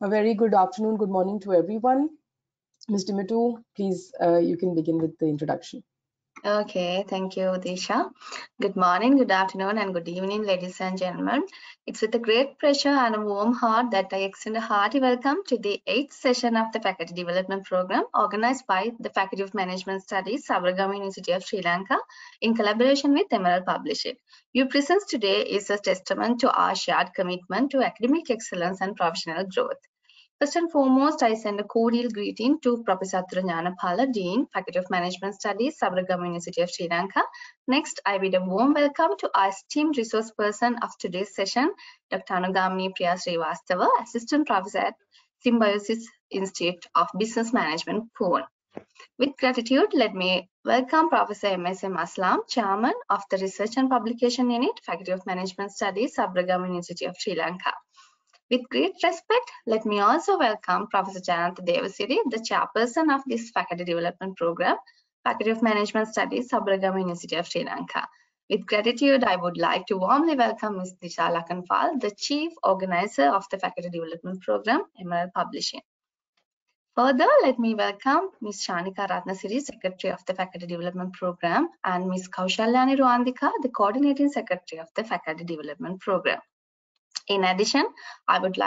A very good afternoon, good morning to everyone. Mr. Mittu, please, you can begin with the introduction. Okay, thank you, Disha. Good morning, good afternoon, and good evening, ladies and gentlemen. It's with a great pleasure and a warm heart that I extend a hearty welcome to the 8th session of the Faculty Development Program organized by the Faculty of Management Studies, Anugamini University of Sri Lanka, in collaboration with Emerald Publishing. Your presence today is a testament to our shared commitment to academic excellence and professional growth. First and foremost, I send a cordial greeting to Professor Nyanapala, Dean, Faculty of Management Studies, Anugamini University of Sri Lanka. Next, I bid a warm welcome to our esteemed resource person of today's session, Dr. Anugamini Priya Srivastava, Assistant Professor at Symbiosis Institute of Business Management, Pune. With gratitude, let me welcome Professor M.S.M. Aslam, Chairman of the Research and Publication Unit, Faculty of Management Studies, Anugamini University of Sri Lanka. With great respect, let me also welcome Professor Janatha Devasiri, the chairperson of this faculty development program, Faculty of Management Studies, Anugamini University of Sri Lanka. With gratitude, I would like to warmly welcome Ms. Disha Lakanfal, the chief organizer of the faculty development program, Emerald Publishing. Further, let me welcome Ms. Shanika Ratnasiri, Secretary of the Faculty Development Program, and Ms. Kaushalyani Ruandika, the Coordinating Secretary of the Faculty Development Program. In addition, I would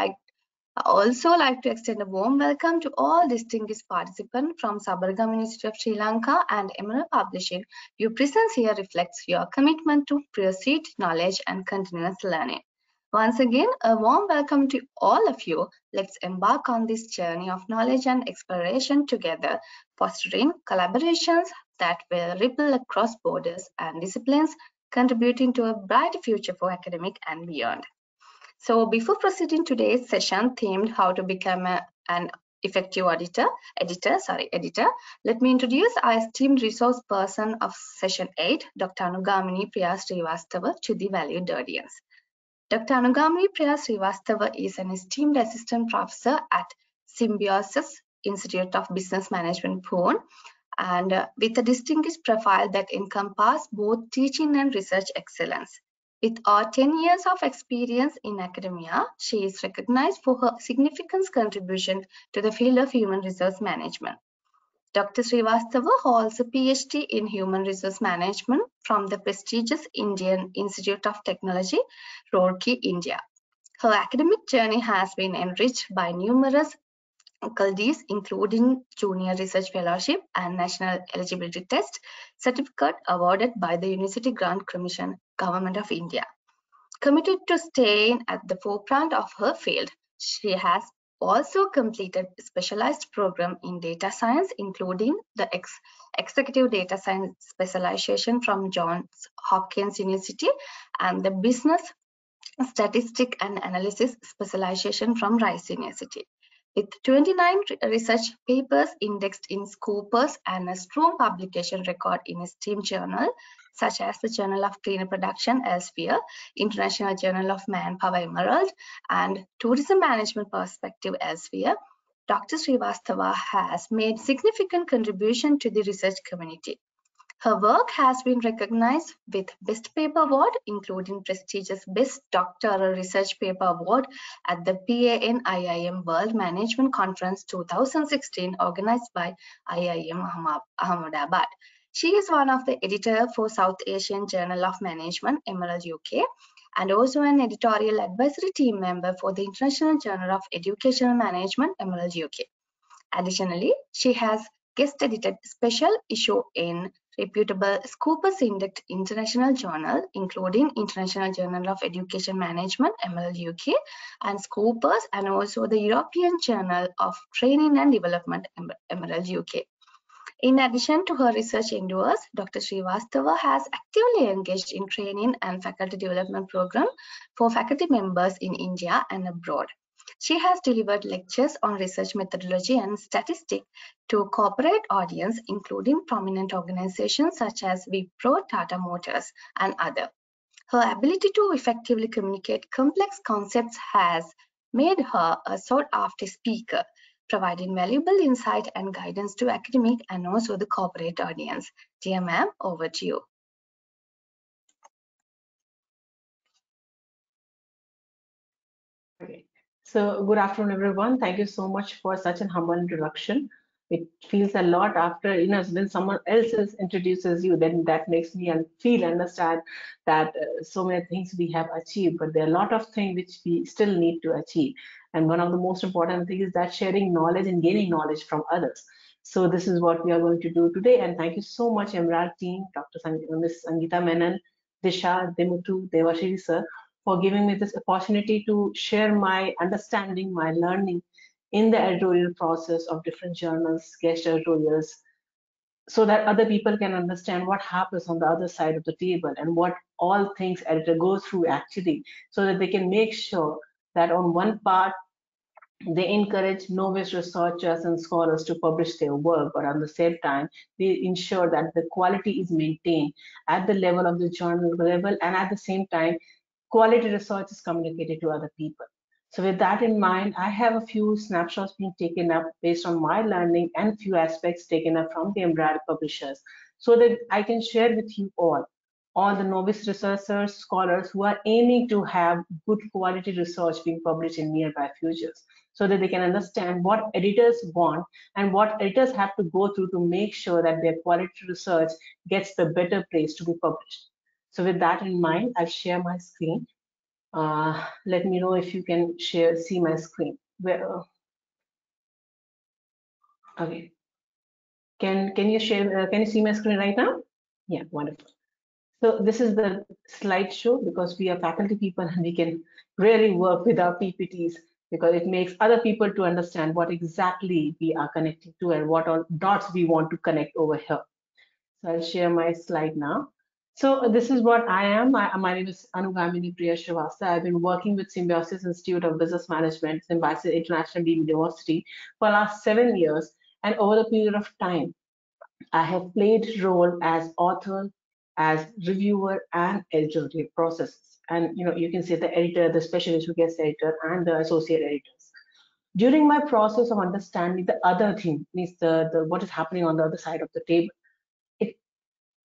also like to extend a warm welcome to all distinguished participants from Anugamini University of Sri Lanka and Emerald Publishing. Your presence here reflects your commitment to pursuit, knowledge, and continuous learning. Once again, a warm welcome to all of you. Let's embark on this journey of knowledge and exploration together, fostering collaborations that will ripple across borders and disciplines, contributing to a brighter future for academic and beyond. So before proceeding today's session themed how to become an effective editor, let me introduce our esteemed resource person of session 8, Dr. Anugamini Priya Srivastava, to the valued audience. Dr. Anugamini Priya Srivastava is an esteemed assistant professor at Symbiosis Institute of Business Management, Pune, and with a distinguished profile that encompasses both teaching and research excellence. With 10 years of experience in academia, she is recognized for her significant contribution to the field of human resource management. Dr. Srivastava holds a PhD in Human Resource Management from the prestigious Indian Institute of Technology, Roorkee, India. Her academic journey has been enriched by numerous faculties, including Junior Research Fellowship and National Eligibility Test certificate awarded by the University Grant Commission, Government of India. Committed to staying at the forefront of her field, she has also completed a specialized program in data science, including the Executive Data Science Specialization from Johns Hopkins University and the Business Statistics and Analysis Specialization from Rice University. With 29 research papers indexed in Scopus and a strong publication record in esteemed journals such as the Journal of Cleaner Production Elsevier, International Journal of Manpower Emerald, and Tourism Management Perspective Elsevier, Dr. Srivastava has made significant contribution to the research community. Her work has been recognized with Best Paper Award, including prestigious Best Doctoral Research Paper Award at the PAN-IIM World Management Conference 2016, organized by IIM Ahmedabad. She is one of the editors for South Asian Journal of Management, Emerald UK, and also an editorial advisory team member for the International Journal of Educational Management, Emerald UK. Additionally, she has guest edited special issue in reputable Scopus indexed international journal, including International Journal of Education Management, Emerald UK, and Scopus, and also the European Journal of Training and Development, Emerald UK. In addition to her research endeavors, Dr. Srivastava has actively engaged in training and faculty development programs for faculty members in India and abroad. She has delivered lectures on research methodology and statistics to a corporate audience, including prominent organizations such as Wipro, Tata Motors, and others. Her ability to effectively communicate complex concepts has made her a sought-after speaker, providing valuable insight and guidance to academic and also the corporate audience. Dear ma'am, over to you. Okay. So, good afternoon, everyone. Thank you so much for such an humble introduction. It feels a lot after, when someone else introduces you, then that makes me understand that so many things we have achieved, but there are a lot of things which we still need to achieve. And one of the most important things is that sharing knowledge and gaining knowledge from others. So, this is what we are going to do today. And thank you so much, Emerald team, Ms. Sangeeta Menon, Disha, Demutu, Devashiri sir, for giving me this opportunity to share my understanding, my learning in the editorial process of different journals, guest editorials, so that other people can understand what happens on the other side of the table and what all things editor goes through actually, so that they can make sure that on one part they encourage novice researchers and scholars to publish their work, but at the same time, they ensure that the quality is maintained at the level of the journal level, and at the same time, quality research is communicated to other people. So with that in mind, I have a few snapshots being taken up based on my learning and few aspects taken up from the embryonic publishers, so that I can share with you all the novice researchers, scholars who are aiming to have good quality research being published in nearby futures, so that they can understand what editors want and what editors have to go through to make sure that their quality research gets the better place to be published. So with that in mind, I'll share my screen. Let me know if you can see my screen. Okay. Can you share? Can you see my screen right now? Yeah, wonderful. So this is the slideshow, because we are faculty people and we can really work with our PPTs, because it makes other people to understand what exactly we are connecting to and what all dots we want to connect over here. So I'll share my slide now. So this is what I am. My name is Anugamini Priya Srivastava. I've been working with Symbiosis Institute of Business Management, Symbiosis International Deemed University, for the last 7 years. And over the period of time, I have played role as author, as reviewer, and editorial processes. And you can say the editor, the specialist who gets editor, and the associate editors. During my process of understanding the other thing, means the what is happening on the other side of the table,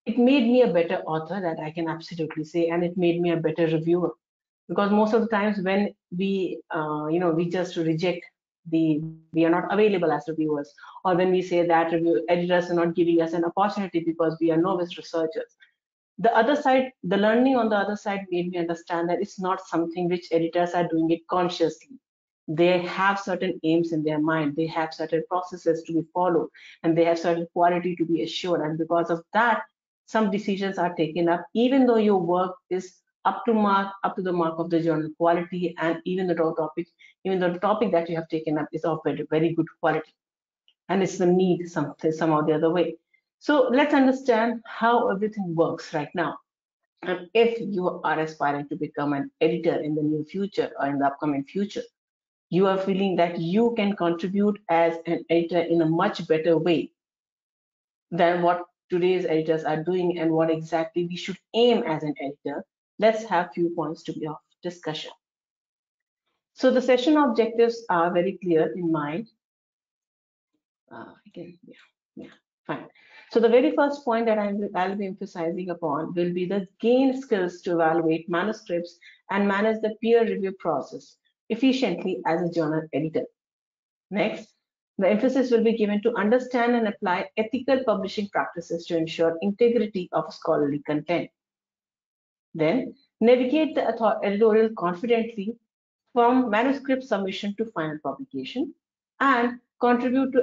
it it made me a better author, that I can absolutely say, and it made me a better reviewer. Because most of the times when we just reject we are not available as reviewers, or when we say that editors are not giving us an opportunity because we are novice researchers, the other side, the learning on the other side made me understand that it's not something which editors are doing it consciously. They have certain aims in their mind, they have certain processes to be followed, and they have certain quality to be assured. And because of that, some decisions are taken up, even though your work is up to the mark of the journal quality, and even though the topic that you have taken up is of very, very good quality, and it's the need somehow the other way. So let's understand how everything works right now. And if you are aspiring to become an editor in the near future or in the upcoming future, you are feeling that you can contribute as an editor in a much better way than what today's editors are doing, and what exactly we should aim as an editor, let's have few points to be of discussion. So the session objectives are very clear in mind. Yeah, fine. So the very first point that I'll be emphasizing upon will be the gain skills to evaluate manuscripts and manage the peer review process efficiently as a journal editor. Next, the emphasis will be given to understand and apply ethical publishing practices to ensure integrity of scholarly content. Then, navigate the editorial confidently from manuscript submission to final publication, and contribute to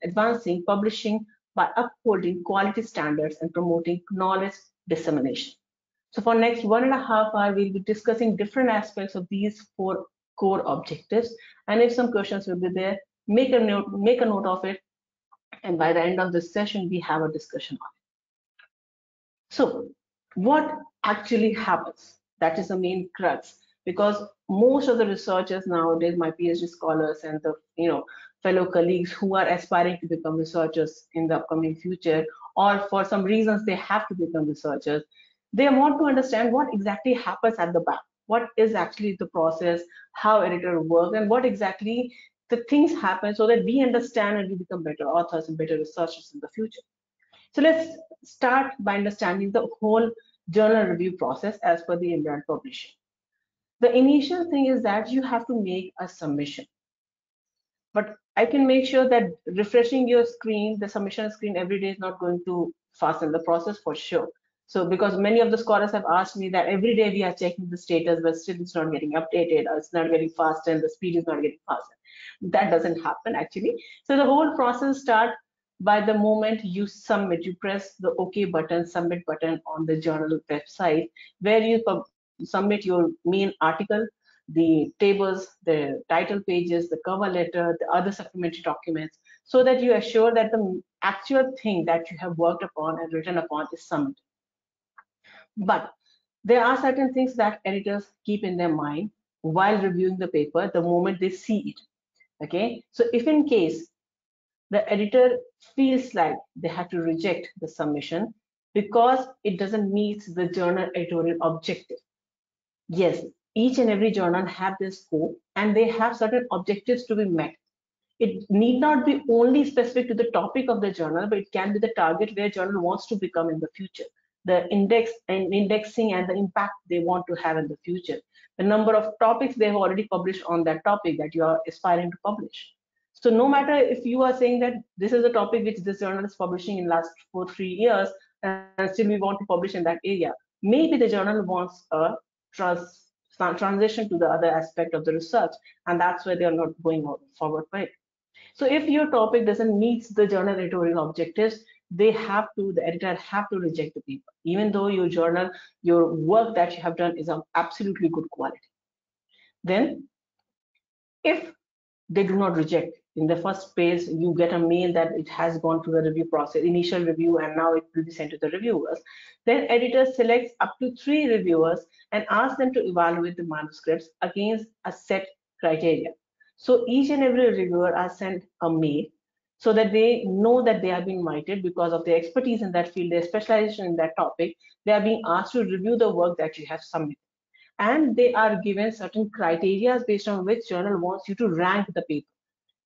advancing publishing by upholding quality standards and promoting knowledge dissemination. So for next 1.5 hours, we'll be discussing different aspects of these 4 core objectives. And if some questions will be there, make a note of it. And by the end of this session, we have a discussion on it. So what actually happens? That is the main crux, because most of the researchers nowadays, my PhD scholars and the fellow colleagues who are aspiring to become researchers in the upcoming future, or for some reasons they have to become researchers, they want to understand what exactly happens at the back. What is actually the process, how editor work, and what exactly the things happen, so that we understand and we become better authors and better researchers in the future. So let's start by understanding the whole journal review process as per the embryonic publishing. The initial thing is that you have to make a submission. But I can make sure that refreshing your screen, the submission screen every day is not going to fasten the process for sure. So because many of the scholars have asked me that every day we are checking the status, but still it's not getting updated, or it's not getting faster and the speed is not getting faster. That doesn't happen actually. So the whole process starts by the moment you submit. You press the OK button, submit button on the journal website, where you submit your main article, the tables, the title pages, the cover letter, the other supplementary documents, so that you assure that the actual thing that you have worked upon and written upon is submitted. But there are certain things that editors keep in their mind while reviewing the paper the moment they see it. Okay, so if in case the editor feels like they have to reject the submission because it doesn't meet the journal editorial objective. Yes, each and every journal have their scope and they have certain objectives to be met. It need not be only specific to the topic of the journal, but it can be the target where journal wants to become in the future, the index and indexing and the impact they want to have in the future, the number of topics they have already published on that topic that you are aspiring to publish. So no matter if you are saying that this is a topic which this journal is publishing in last 3 years and still we want to publish in that area, maybe the journal wants a transition to the other aspect of the research, and that's why they are not going forward for it. So if your topic doesn't meet the journal editorial objectives, the editor have to reject the paper, even though your journal, your work that you have done is of absolutely good quality. Then, if they do not reject, in the first phase, you get a mail that it has gone through the review process, initial review, and now it will be sent to the reviewers. Then editor selects up to 3 reviewers and asks them to evaluate the manuscripts against a set criteria. So each and every reviewer are sent a mail so that they know that they have been invited because of their expertise in that field, their specialization in that topic. They are being asked to review the work that you have submitted. And they are given certain criteria based on which journal wants you to rank the paper,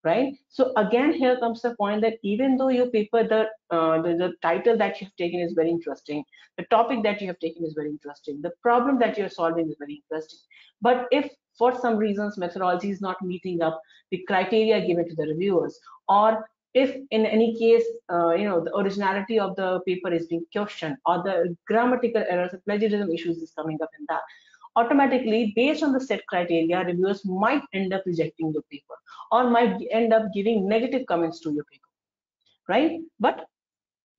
right? So again, here comes the point that even though your paper, the title that you have taken is very interesting, the topic that you have taken is very interesting, the problem that you're solving is very interesting, but if for some reasons methodology is not meeting up the criteria given to the reviewers, or if in any case the originality of the paper is being questioned, or the grammatical errors and plagiarism issues is coming up in that, automatically based on the set criteria, reviewers might end up rejecting your paper or might end up giving negative comments to your paper, right? But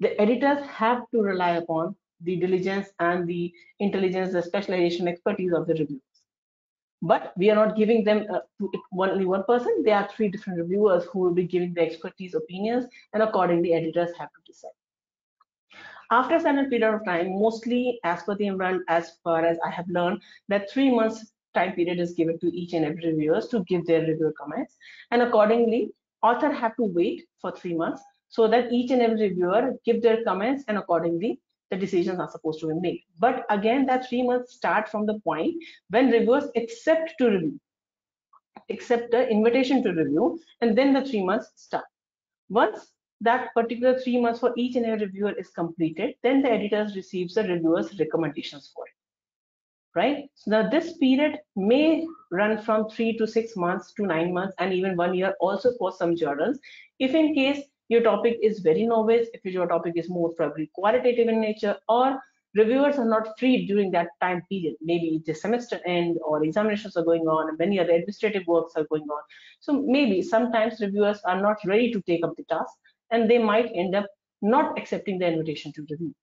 the editors have to rely upon the diligence and the intelligence, the specialization, expertise of the reviewers. But we are not giving them to only one person. There are 3 different reviewers who will be giving the expertise opinions, and accordingly editors have to decide. After a certain period of time, mostly as per the environment, as far as I have learned, that 3 months time period is given to each and every reviewers to give their review comments, and accordingly author have to wait for 3 months so that each and every reviewer give their comments, and accordingly the decisions are supposed to be made. But again, that 3 months start from the point when reviewers accept to review, accept the invitation to review, and then the 3 months start. Once that particular 3 months for each and every reviewer is completed, then the editors receives the reviewer's recommendations for it, right? So now this period may run from 3 to 6 months to 9 months and even 1 year also for some journals. If in case your topic is very novice, if your topic is more probably qualitative in nature, or reviewers are not free during that time period, maybe the semester end or examinations are going on and many other administrative works are going on. So maybe sometimes reviewers are not ready to take up the task and they might end up not accepting the invitation to review.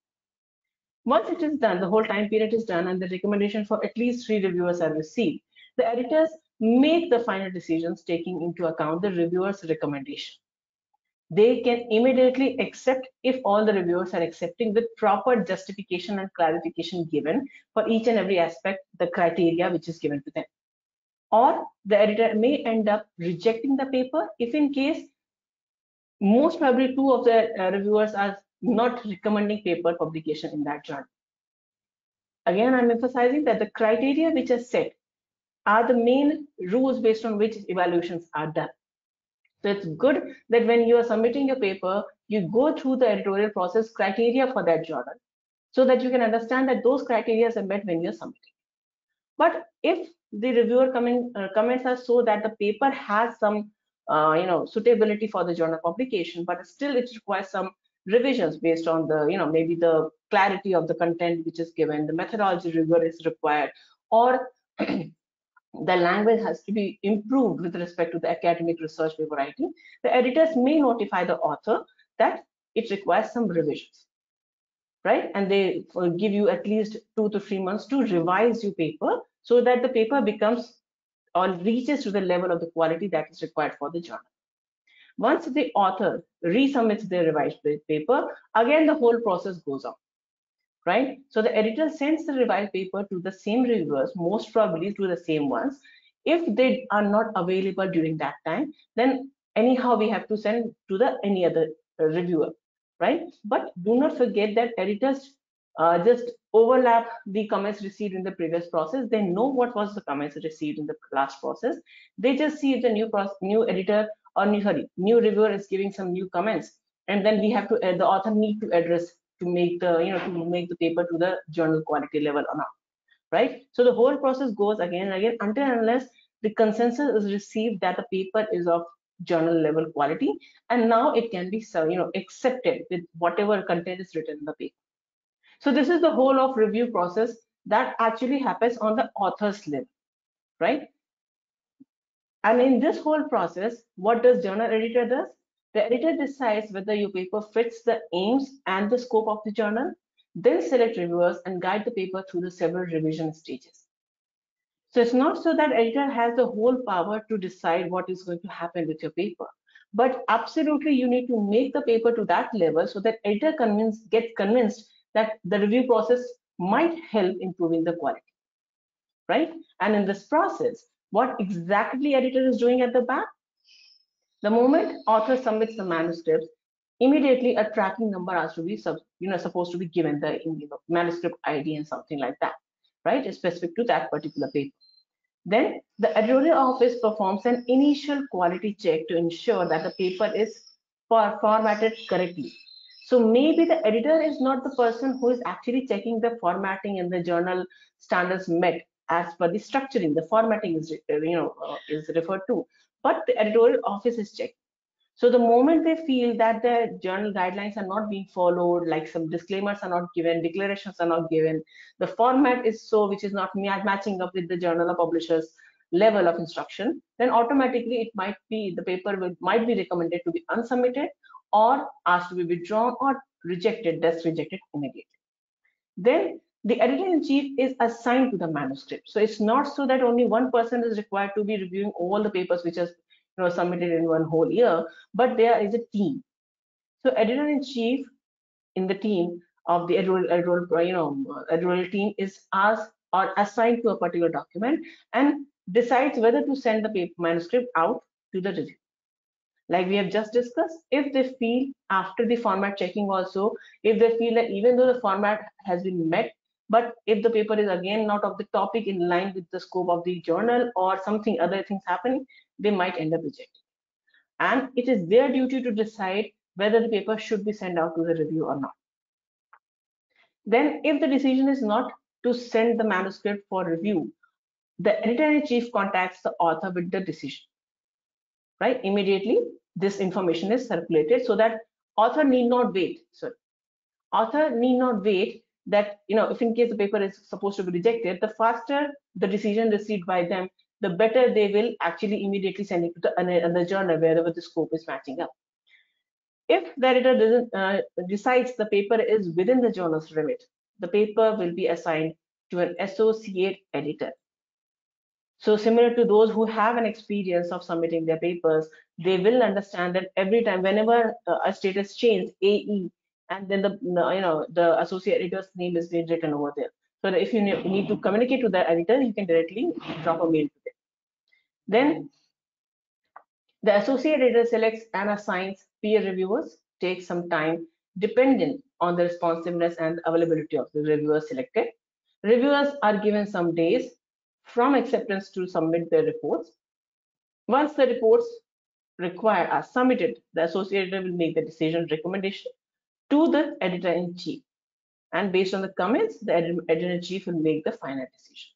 Once it is done, the whole time period is done and the recommendation for at least 3 reviewers are received, the editors make the final decisions taking into account the reviewer's recommendation. They can immediately accept if all the reviewers are accepting with proper justification and clarification given for each and every aspect, the criteria which is given to them. Or the editor may end up rejecting the paper if in case most probably 2 of the reviewers are not recommending paper publication in that journal. Again, I'm emphasizing that the criteria which are set are the main rules based on which evaluations are done. So it's good that when you are submitting your paper, you go through the editorial process criteria for that journal so that you can understand that those criteria are met when you're submitting. But if the reviewer comments are so that the paper has some suitability for the journal publication, but still it requires some revisions based on the maybe the clarity of the content which is given, the methodology rigor is required, or the language has to be improved with respect to the academic research paper writing. The editors may notify the author that it requires some revisions, right? And they give you at least 2 to 3 months to revise your paper so that the paper becomes or reaches to the level of the quality that is required for the journal. Once the author resubmits their revised paper, again the whole process goes on, right? So the editor sends the revised paper to the same reviewers, most probably to the same ones. If they are not available during that time, then anyhow we have to send to the any other reviewer, right? But do not forget that editors just overlap the comments received in the previous process. They know what was the comments received in the last process. They just see if the new editor or new reviewer is giving some new comments, and then we have to the author need to address to make the to make the paper to the journal quality level or not, right? So the whole process goes again and again until and unless the consensus is received that the paper is of journal level quality, and now it can be accepted with whatever content is written in the paper. So this is the whole of review process that actually happens on the author's level, right? And in this whole process, what does journal editor does? The editor decides whether your paper fits the aims and the scope of the journal, then select reviewers and guide the paper through the several revision stages. So it's not so that editor has the whole power to decide what is going to happen with your paper, but absolutely you need to make the paper to that level so that editor gets convinced that the review process might help improving the quality, right? And in this process, what exactly editor is doing at the back? The moment author submits the manuscript, immediately a tracking number has to be supposed to be given, the manuscript ID and something like that, right? It's specific to that particular paper. Then the editorial office performs an initial quality check to ensure that the paper is formatted correctly. So maybe the editor is not the person who is actually checking the formatting and the journal standards met as per the structuring. The formatting is is referred to, but the editorial office is checking. So the moment they feel that the journal guidelines are not being followed, like some disclaimers are not given, declarations are not given, the format is so which is not matching up with the journal or publisher's level of instruction, then automatically it might be the paper might be recommended to be unsubmitted or asked to be withdrawn or rejected, that's rejected immediately. Then the editor-in-chief is assigned to the manuscript. So it's not so that only one person is required to be reviewing all the papers which are submitted in one whole year, but there is a team. So editor-in-chief in the team of the editorial team is asked or assigned to a particular document and decides whether to send the manuscript out to the review. Like we have just discussed, if they feel after the format checking also, if they feel that even though the format has been met, but if the paper is again not of the topic in line with the scope of the journal or something other things happening, they might end up rejecting. And it is their duty to decide whether the paper should be sent out to the review or not. Then if the decision is not to send the manuscript for review, the editor-in-chief contacts the author with the decision, right? Immediately this information is circulated so that author need not wait. So author need not wait that, if in case the paper is supposed to be rejected, the faster the decision received by them, the better they will actually immediately send it to another journal wherever the scope is matching up. If the editor decides the paper is within the journal's remit, the paper will be assigned to an associate editor. So similar to those who have an experience of submitting their papers, they will understand that every time, whenever a status change, AE, and then the associate editor's name is being written over there. So that if you need to communicate to the editor, you can directly drop a mail to them. Then the associate editor selects and assigns peer reviewers, takes some time dependent on the responsiveness and availability of the reviewers selected. Reviewers are given some days from acceptance to submit their reports. Once the reports required are submitted, the associate editor will make the decision recommendation to the editor-in-chief. And based on the comments, the editor-in-chief will make the final decision.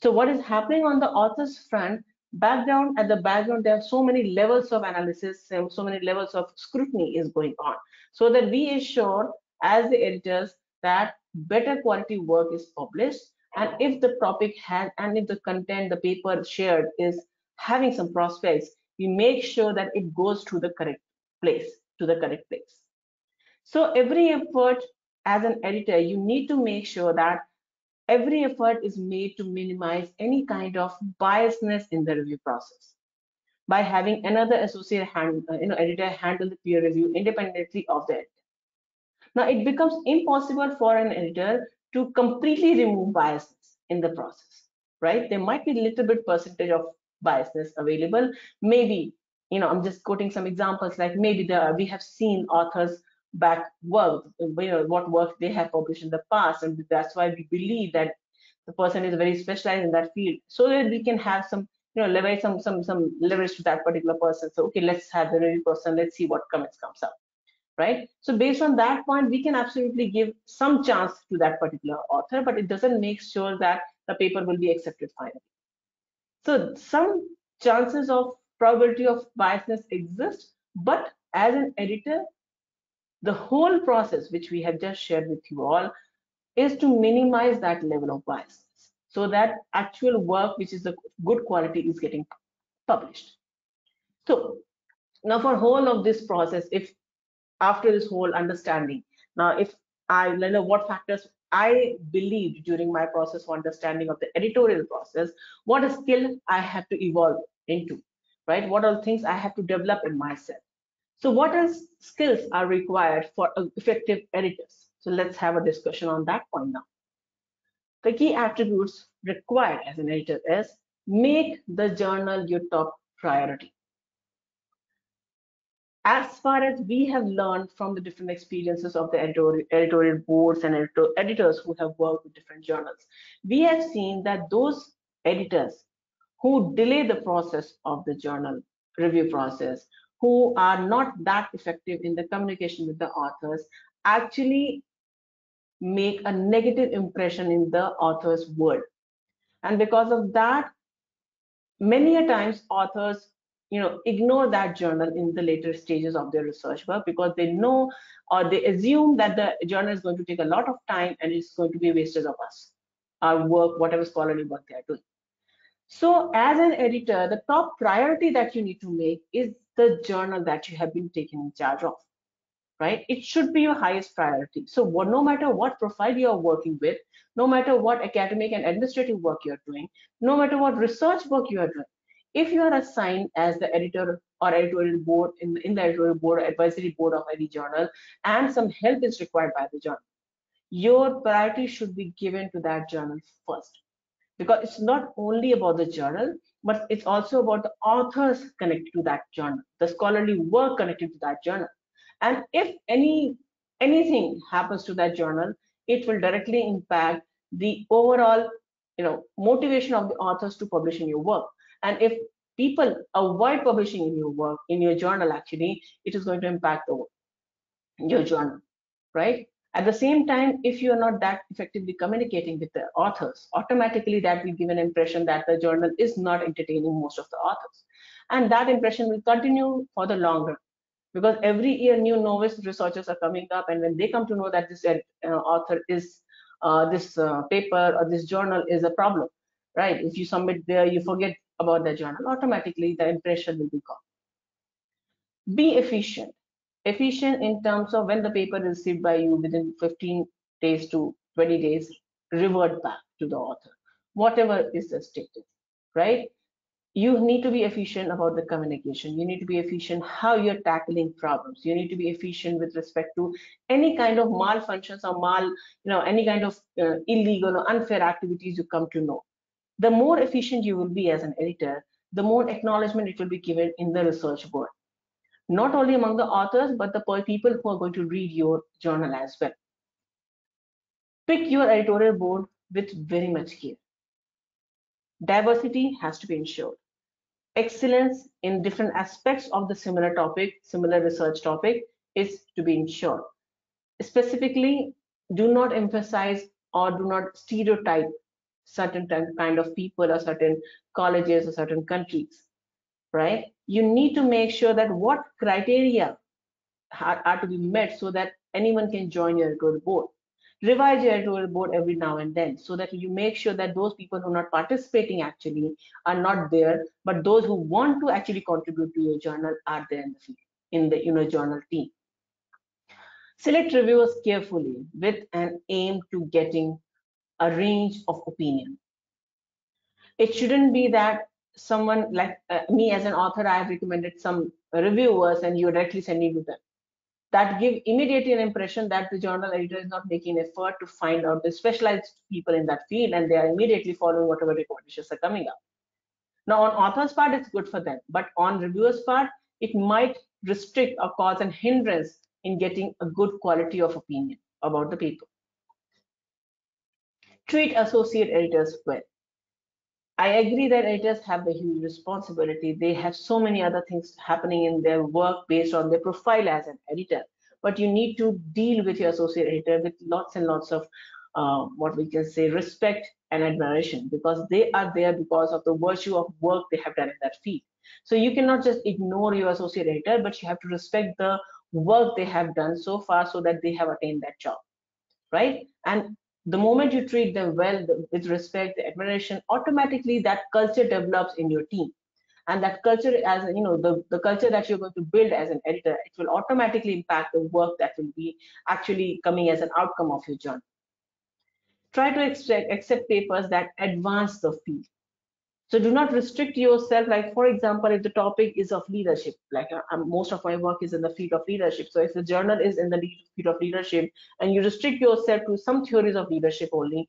So what is happening on the author's front, background, at the background, there are so many levels of analysis and so many levels of scrutiny is going on, so that we ensure as the editors that better quality work is published. And if the topic has, and if the content, the paper shared is having some prospects, we make sure that it goes to the correct place, So every effort as an editor, you need to make sure that every effort is made to minimize any kind of biasness in the review process by having another editor handle the peer review independently of the editor. Now it becomes impossible for an editor to completely remove biasness in the process, right? There might be a little bit percentage of biasness available. Maybe, I'm just quoting some examples, like maybe we have seen authors back work, what work they have published in the past, and that's why we believe that the person is very specialized in that field, so that we can have some, leverage some leverage to that particular person. So okay, let's have the review person, let's see what comments comes up, right? So based on that point, we can absolutely give some chance to that particular author, but it doesn't make sure that the paper will be accepted finally. So some chances of probability of biasness exist, but as an editor, the whole process which we have just shared with you all is to minimize that level of bias, so that actual work which is the good quality is getting published. So now for whole of this process, if after this whole understanding, now if I know what factors I believed during my process for understanding of the editorial process, what a skill I have to evolve into, right? What are things I have to develop in myself? So what else skills are required for effective editors? So let's have a discussion on that point now. The key attributes required as an editor is: make the journal your top priority. As far as we have learned from the different experiences of the editorial boards and editors who have worked with different journals, we have seen that those editors who delay the process of the journal review process, who are not that effective in the communication with the authors, actually make a negative impression in the author's world. And because of that, many a times authors ignore that journal in the later stages of their research work, because they know or they assume that the journal is going to take a lot of time and it's going to be wasted of us, our work, whatever scholarly work they are doing. So as an editor, the top priority that you need to make is the journal that you have been taken in charge of, right? It should be your highest priority. So no matter what profile you are working with, no matter what academic and administrative work you're doing, no matter what research work you are doing, if you are assigned as the editor or editorial board in the editorial board or advisory board of any journal, and some help is required by the journal, your priority should be given to that journal first, because it's not only about the journal, but it's also about the authors connected to that journal, the scholarly work connected to that journal. And if anything happens to that journal, it will directly impact the overall motivation of the authors to publish in your work. And if people avoid publishing in your work, in your journal, actually it is going to impact your journal, right? At the same time, if you are not that effectively communicating with the authors, automatically that will give an impression that the journal is not entertaining most of the authors, and that impression will continue for the longer, because every year new novice researchers are coming up, and when they come to know that this author is this paper or this journal is a problem, right? If you submit there, you forget about the journal, automatically the impression will be gone. Be efficient in terms of when the paper is received by you, within 15 days to 20 days, revert back to the author, whatever is the status, right? You need to be efficient about the communication. You need to be efficient how you're tackling problems. You need to be efficient with respect to any kind of malfunctions or any kind of illegal or unfair activities you come to know. The more efficient you will be as an editor, the more acknowledgement it will be given in the research world, not only among the authors, but the people who are going to read your journal as well. Pick your editorial board with very much care. Diversity has to be ensured. Excellence in different aspects of the similar topic, similar research topic, is to be ensured. Specifically, do not emphasize or do not stereotype certain kind of people or certain colleges or certain countries, right? You need to make sure that what criteria are to be met so that anyone can join your editorial board. Revise your editorial board every now and then so that you make sure that those people who are not participating actually are not there, but those who want to actually contribute to your journal are there in the field, in the journal team. Select reviewers carefully with an aim to getting a range of opinion. It shouldn't be that someone like me as an author, I have recommended some reviewers and you're directly sending to them. That give immediately an impression that the journal editor is not making effort to find out the specialized people in that field, and they are immediately following whatever recommendations are coming up. Now, on author's part, it's good for them, but on reviewer's part, it might restrict or cause an hindrance in getting a good quality of opinion about the paper. Treat associate editors well. I agree that editors have a huge responsibility. They have so many other things happening in their work based on their profile as an editor. But you need to deal with your associate editor with lots and lots of what we can say respect and admiration, because they are there because of the virtue of work they have done in that field. So you cannot just ignore your associate editor, but you have to respect the work they have done so far so that they have attained that job, right? And the moment you treat them well with respect, admiration, automatically that culture develops in your team. And that culture, as the culture that you're going to build as an editor, it will automatically impact the work that will be actually coming as an outcome of your journey. Try to accept papers that advance the field. So do not restrict yourself. Like, for example, if the topic is of leadership, like most of my work is in the field of leadership. So if the journal is in the field of leadership and you restrict yourself to some theories of leadership only,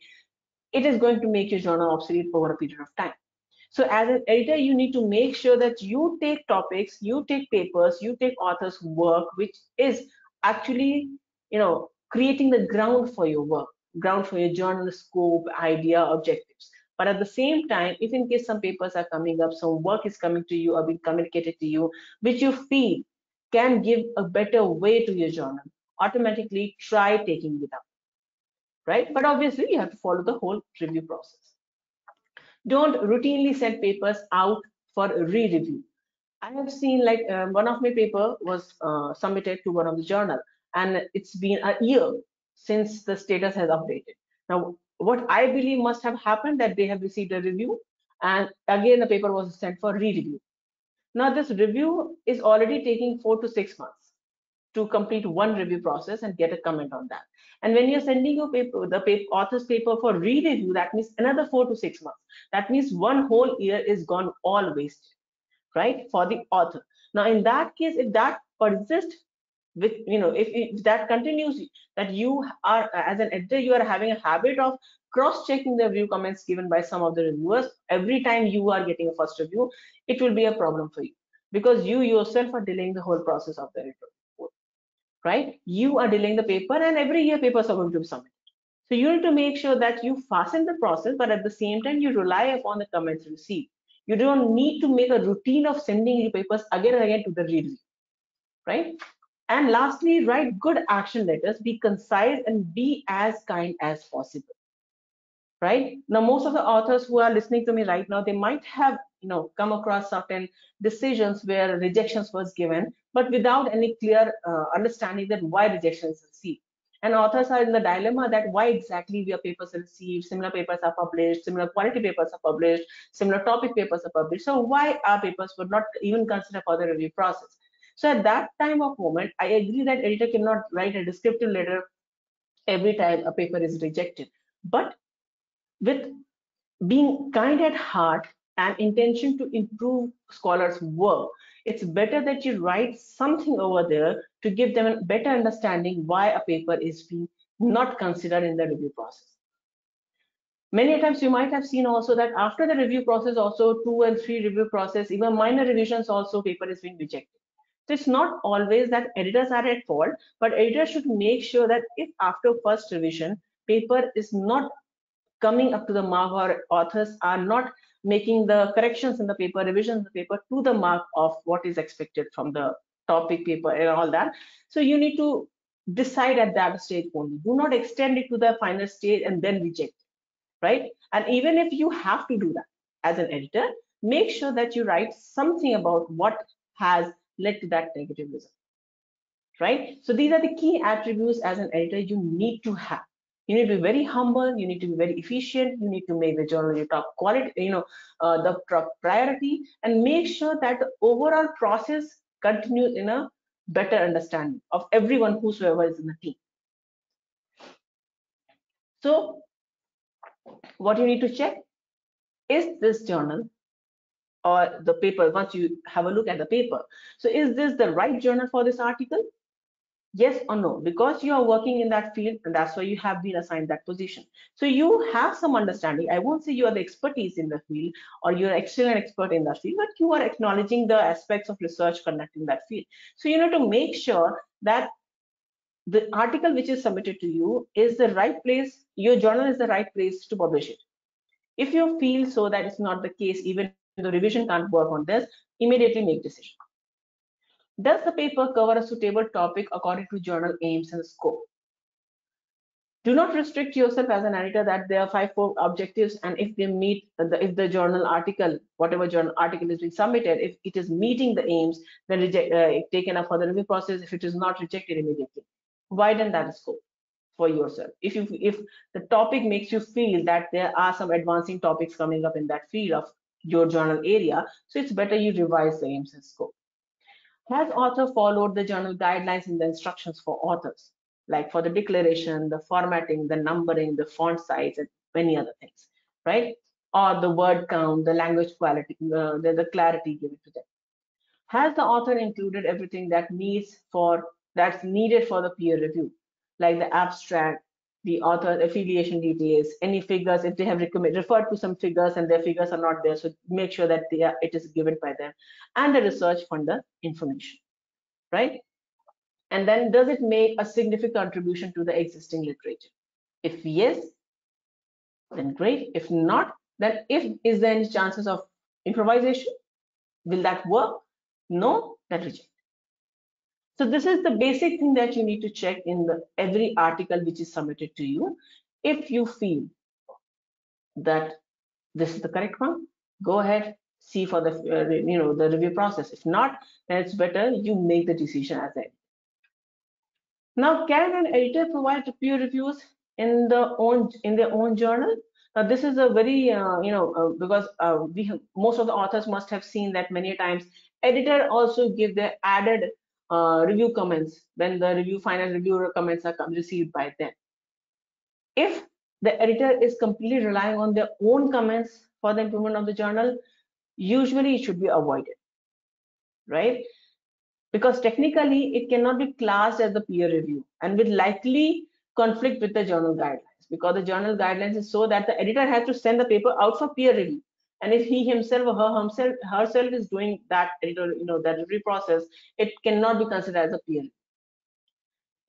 it is going to make your journal obsolete over a period of time. So as an editor, you need to make sure that you take topics, you take papers, you take authors' work, which is actually, creating the ground for your work, ground for your journal scope, idea, objectives. But at the same time, if in case some papers are coming up, some work is coming to you or being communicated to you, which you feel can give a better way to your journal, automatically try taking it up, right? But obviously, you have to follow the whole review process. Don't routinely send papers out for re-review. I have seen like one of my paper was submitted to one of the journal, and it's been a year since the status has updated. Now, what I believe must have happened that they have received a review, and again the paper was sent for re-review. Now this review is already taking 4 to 6 months to complete one review process and get a comment on that. And when you're sending your paper, the author's paper for re-review, that means another 4 to 6 months. That means one whole year is gone all wasted, right, for the author. Now, in that case, if that persists with, if that continues, that you are, as an editor, you are having a habit of cross-checking the review comments given by some of the reviewers every time you are getting a first review, it will be a problem for you, because you yourself are delaying the whole process of the editorial, right? You are delaying the paper, and every year papers are going to be submitted. So you need to make sure that you fasten the process, but at the same time, you rely upon the comments received. You don't need to make a routine of sending your papers again and again to the review, right? And lastly, write good action letters, be concise and be as kind as possible, right? Now, most of the authors who are listening to me right now, they might have, come across certain decisions where rejections was given, but without any clear understanding that why rejection is received. And authors are in the dilemma that why exactly your papers are received, similar papers are published, similar quality papers are published, similar topic papers are published. So why our papers were not even considered for the review process? So at that time of moment, I agree that editor cannot write a descriptive letter every time a paper is rejected. But with being kind at heart and intention to improve scholars' work, it's better that you write something over there to give them a better understanding why a paper is being not considered in the review process. Many times you might have seen also that after the review process, also 2 and 3 review process, even minor revisions also paper is being rejected. So it's not always that editors are at fault, but editors should make sure that if after first revision, paper is not coming up to the mark, or authors are not making the corrections in the paper, revisions in the paper to the mark of what is expected from the topic paper and all that. So you need to decide at that stage only. Do not extend it to the final stage and then reject. right? And even if you have to do that as an editor, make sure that you write something about what has led to that negative result, right? So these are the key attributes as an editor you need to have. You need to be very humble, you need to be very efficient, you need to make the journal your top quality, the top priority, and make sure that the overall process continues in a better understanding of everyone whosoever is in the team. So what you need to check is this journal or the paper, once you have a look at the paper, so is this the right journal for this article? Yes or no, because you are working in that field and that's why you have been assigned that position. So you have some understanding. I won't say you are the expertise in the field or you're an excellent expert in that field, but you are acknowledging the aspects of research conducted in that field. So you need to make sure that the article which is submitted to you is the right place, your journal is the right place to publish it. If you feel so that it's not the case, even though revision can't work on this, immediately make decision. Does the paper cover a suitable topic according to journal aims and scope? Do not restrict yourself as an editor that there are 5 objectives, and if they meet if the journal article, whatever journal article is being submitted, if it is meeting the aims, then taken up for the review process. If it is not, rejected immediately. Widen that scope for yourself. If the topic makes you feel that there are some advancing topics coming up in that field of your journal area, so it's better you revise the aims and scope. Has author followed the journal guidelines in the instructions for authors, like for the declaration, the formatting, the numbering, the font size, and many other things, right? Or the word count, the language quality, the clarity given to them. Has the author included everything that's needed for the peer review, like the abstract, the author affiliation details, any figures, if they have referred to some figures and their figures are not there, so make sure that it is given by them, and the research funder information, right? And then does it make a significant contribution to the existing literature? If yes, then great. If not, then is there any chances of improvisation? Will that work? No, that reject. So this is the basic thing that you need to check in every article which is submitted to you. If you feel that this is the correct one, go ahead, see for the the review process. If not, then it's better you make the decision as a. Now, can an editor provide peer reviews in their own journal? Now, this is a very because most of the authors must have seen that many times editor also give their added review comments when the final review comments are received by them. If the editor is completely relying on their own comments for the improvement of the journal, usually it should be avoided, right? Because technically it cannot be classed as a peer review and will likely conflict with the journal guidelines, because the journal guidelines is so that the editor has to send the paper out for peer review, and if he himself or herself is doing that that review process, it cannot be considered as a peer review,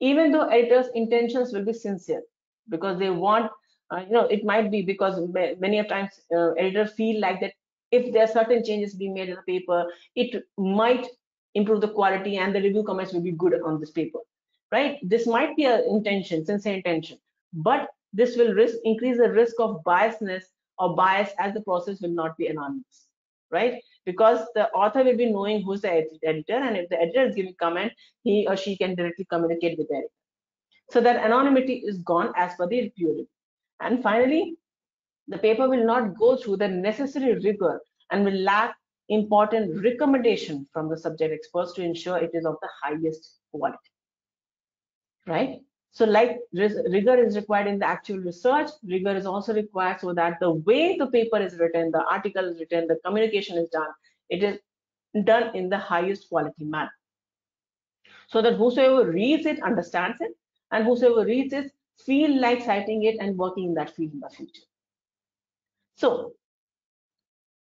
even though editors intentions will be sincere, because they want it might be because many of times editors feel like that if there are certain changes being made in the paper, it might improve the quality and the review comments will be good on this paper, right? This might be an intention, sincere intention, but this will increase the risk of biasness or bias, as the process will not be anonymous, right? Because the author will be knowing who's the editor, and if the editor is giving comment, he or she can directly communicate with the editor. So that anonymity is gone as per the peer review. And finally, the paper will not go through the necessary rigor and will lack important recommendation from the subject experts to ensure it is of the highest quality, right? So like rigor is required in the actual research, rigor is also required so that the way the paper is written, the article is written, the communication is done, it is done in the highest quality manner, so that whosoever reads it understands it, and whosoever reads it feel like citing it and working in that field in the future. So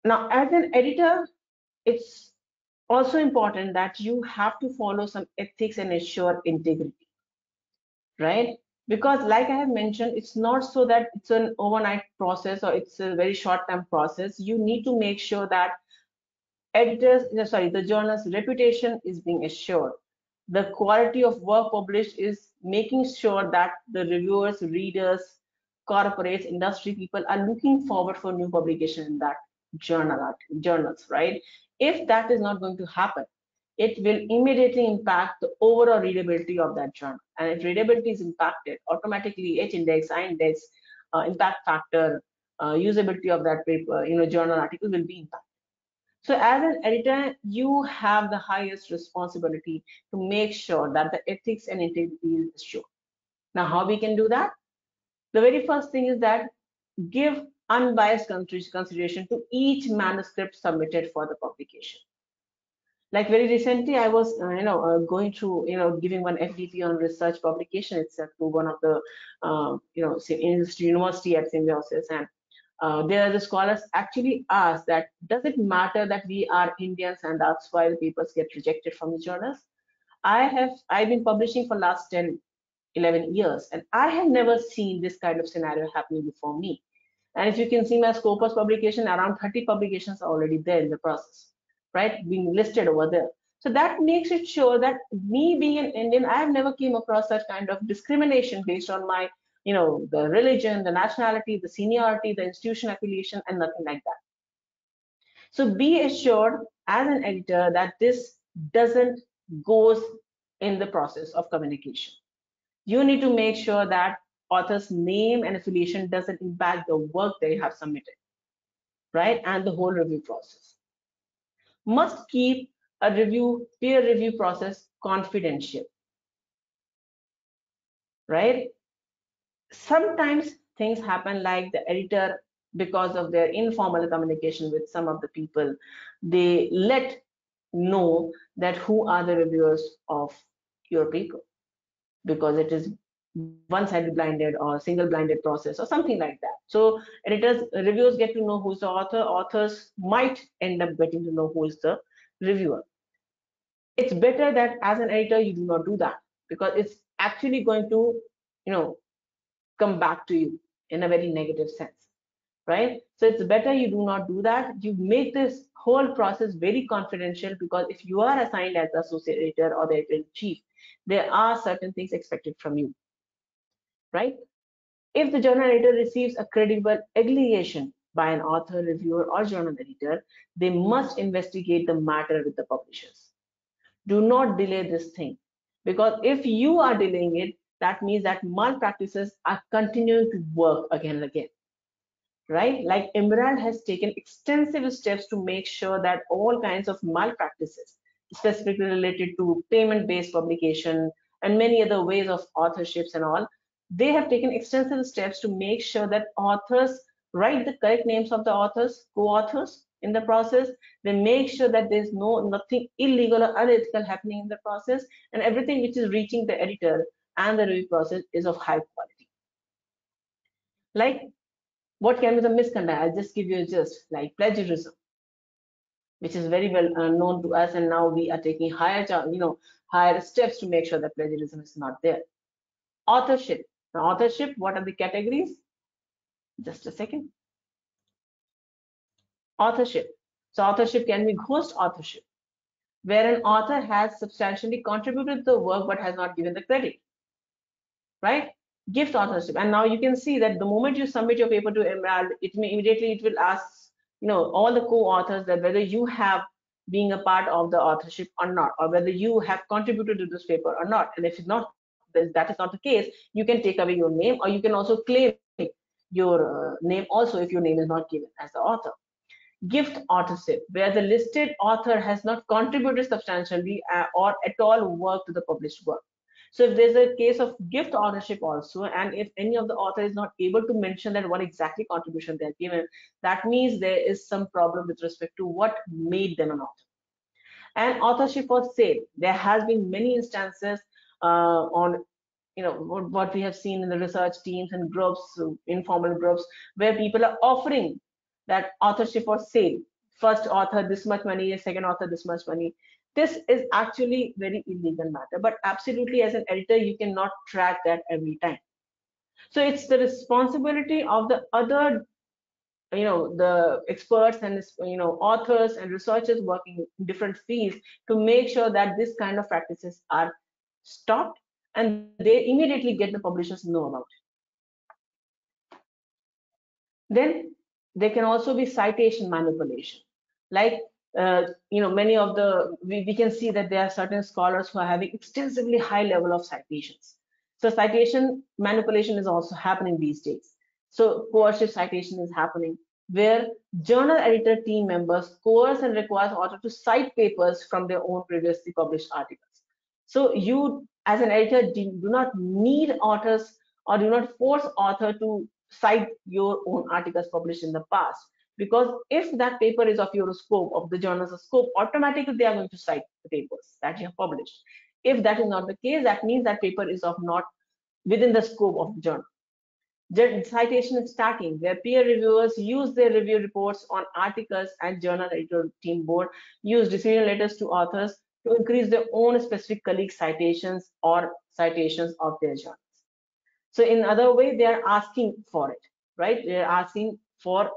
now, as an editor, it's also important that you have to follow some ethics and ensure integrity, right? Because like I have mentioned, it's not so that it's an overnight process or it's a very short-term process. You need to make sure that the journal's reputation is being assured. The quality of work published is making sure that the reviewers, readers corporates, industry people are looking forward for new publication in that journals, right? If that is not going to happen, it will immediately impact the overall readability of that journal. And if readability is impacted, automatically H index, I index, impact factor, usability of that paper, journal article will be impacted. So as an editor, you have the highest responsibility to make sure that the ethics and integrity is sure. Now, how we can do that? The very first thing is that give unbiased consideration to each manuscript submitted for the publication. Like very recently, I was, going through, giving one FDP on research publication itself to one of the, university at Symbiosis, and there the scholars actually asked that, does it matter that we are Indians and that's why the papers get rejected from the journals? I've been publishing for last 10, 11 years, and I have never seen this kind of scenario happening before me. And if you can see my Scopus publication, around 30 publications are already there in the process, right? Being listed over there. So that makes it sure that me being an Indian, I have never came across such kind of discrimination based on my, the religion, the nationality, the seniority, the institution affiliation, and nothing like that. So be assured as an editor that this doesn't goes in the process of communication. You need to make sure that author's name and affiliation doesn't impact the work they have submitted, right? And the whole review process. Must keep a peer review process confidential, right? Sometimes things happen like the editor, because of their informal communication with some of the people, they let know that who are the reviewers of your paper, because it is one-sided blinded or single blinded process or something like that. So editors, reviewers get to know who's the author. Authors might end up getting to know who is the reviewer. It's better that as an editor you do not do that, because it's actually going to, come back to you in a very negative sense, right? So it's better you do not do that. You make this whole process very confidential, because if you are assigned as the associate editor or the editor-in-chief, there are certain things expected from you, right? If the journal editor receives a credible allegation by an author, reviewer, or journal editor, they must investigate the matter with the publishers. Do not delay this thing, because if you are delaying it, that means that malpractices are continuing to work again and again, right? Like Emerald has taken extensive steps to make sure that all kinds of malpractices, specifically related to payment-based publication and many other ways of authorships and all, they have taken extensive steps to make sure that authors write the correct names of the authors, co-authors in the process. They make sure that there's nothing illegal or unethical happening in the process, and everything which is reaching the editor and the review process is of high quality. Like, what can be the misconduct? I'll just give you a gist, like plagiarism, which is very well known to us, and now we are taking higher steps to make sure that plagiarism is not there. Authorship. Now, authorship, what are the categories? Just a second. Authorship. So authorship can be ghost authorship, where an author has substantially contributed to the work but has not given the credit, right? Gift authorship. And now you can see that the moment you submit your paper to Emerald, it will ask, all the co-authors that whether you have being a part of the authorship or not, or whether you have contributed to this paper or not. And if it's not, that is not the case, you can take away your name, or you can also claim your name also if your name is not given as the author. Gift authorship, where the listed author has not contributed substantially or at all work to the published work. So if there's a case of gift authorship also, and if any of the author is not able to mention that what exactly contribution they're given, that means there is some problem with respect to what made them an author. And authorship for sale, there has been many instances on what we have seen in the research teams and groups, informal groups, where people are offering that authorship for sale. First author this much money, second author this much money. This is actually very illegal matter, but absolutely as an editor you cannot track that every time. So it's the responsibility of the other, the experts and authors and researchers working in different fields to make sure that this kind of practices are stopped, and they immediately get the publishers know about it. Then there can also be citation manipulation. Like, many of we can see that there are certain scholars who are having extensively high level of citations. So citation manipulation is also happening these days. So coercive citation is happening, where journal editor team members coerce and require author to cite papers from their own previously published articles. So you, as an editor, do not need authors or do not force author to cite your own articles published in the past, because if that paper is of your scope, of the journal's scope, automatically they are going to cite the papers that you have published. If that is not the case, that means that paper is of not within the scope of the journal. Citation stacking, where peer reviewers use their review reports on articles and journal editor team board use decision letters to authors to increase their own specific colleague citations or citations of their journals. So in other way, they are asking for it, right? They are asking for,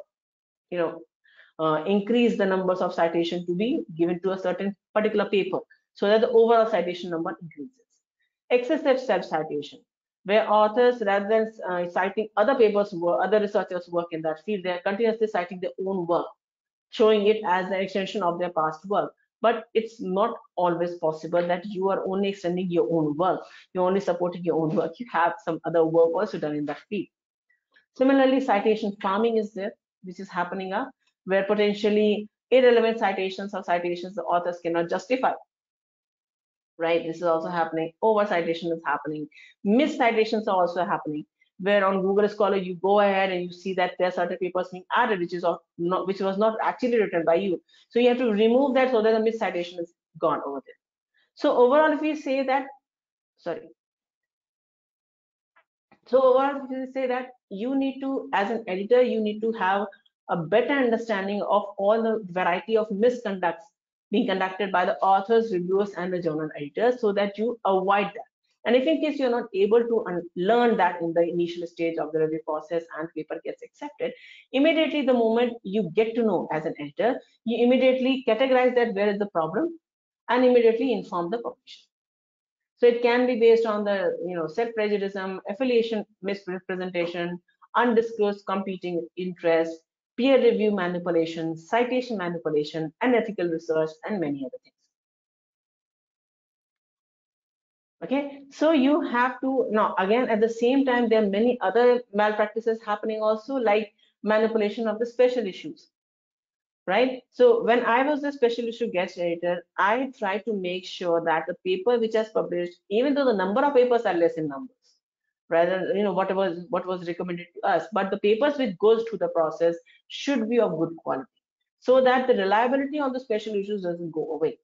increase the numbers of citation to be given to a certain particular paper so that the overall citation number increases. Excessive self-citation, where authors, rather than citing other papers' work, other researchers' work in that field, they are continuously citing their own work, showing it as an extension of their past work. But it's not always possible that you are only extending your own work. You're only supporting your own work. You have some other work also done in that field. Similarly, citation farming is there, which is happening up, where potentially irrelevant citations or citations the authors cannot justify. Right, this is also happening. Over citation is happening. Mis citations are also happening, where on Google Scholar you go ahead and you see that there are certain papers being added which was not actually written by you. So you have to remove that so that the mis citation is gone over there. So overall, if we say that, sorry. So overall, if we say that you need to, as an editor, you need to have a better understanding of all the variety of misconducts being conducted by the authors, reviewers, and the journal editors, so that you avoid that. And if in case you're not able to learn that in the initial stage of the review process and paper gets accepted, immediately the moment you get to know as an editor, you immediately categorize that where is the problem and immediately inform the publisher. So it can be based on the self-prejudice, affiliation misrepresentation, undisclosed competing interests, peer review manipulation, citation manipulation, unethical research, and many other things. Okay, so you have to, now again at the same time there are many other malpractices happening also, like manipulation of the special issues. Right, so when I was the special issue guest editor, I tried to make sure that the paper which is published, even though the number of papers are less in numbers, rather what was recommended to us, but the papers which goes through the process should be of good quality, so that the reliability of the special issues doesn't go away.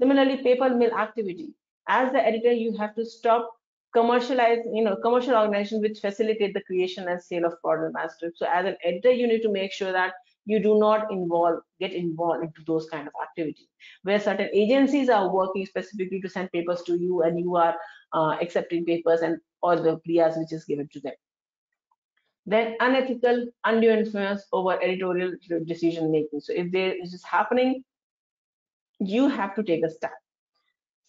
Similarly, paper mill activity. As the editor, you have to stop commercial organizations which facilitate the creation and sale of fraudulent manuscripts. So as an editor, you need to make sure that you do not get involved into those kind of activities, where certain agencies are working specifically to send papers to you and you are accepting papers and all the Priyas which is given to them. Then unethical, undue influence over editorial decision making. So if there is happening, you have to take a stand.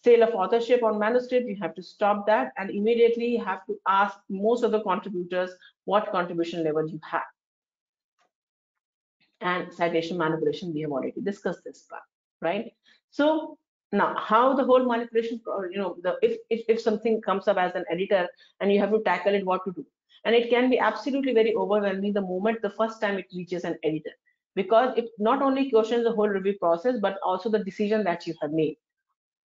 Sale of authorship on manuscript, you have to stop that and immediately you have to ask most of the contributors what contribution level you have. And citation manipulation, we have already discussed this part, right? So now how the whole manipulation, if something comes up as an editor and you have to tackle it, what to do? And it can be absolutely very overwhelming the moment the first time it reaches an editor, because it not only questions the whole review process, but also the decision that you have made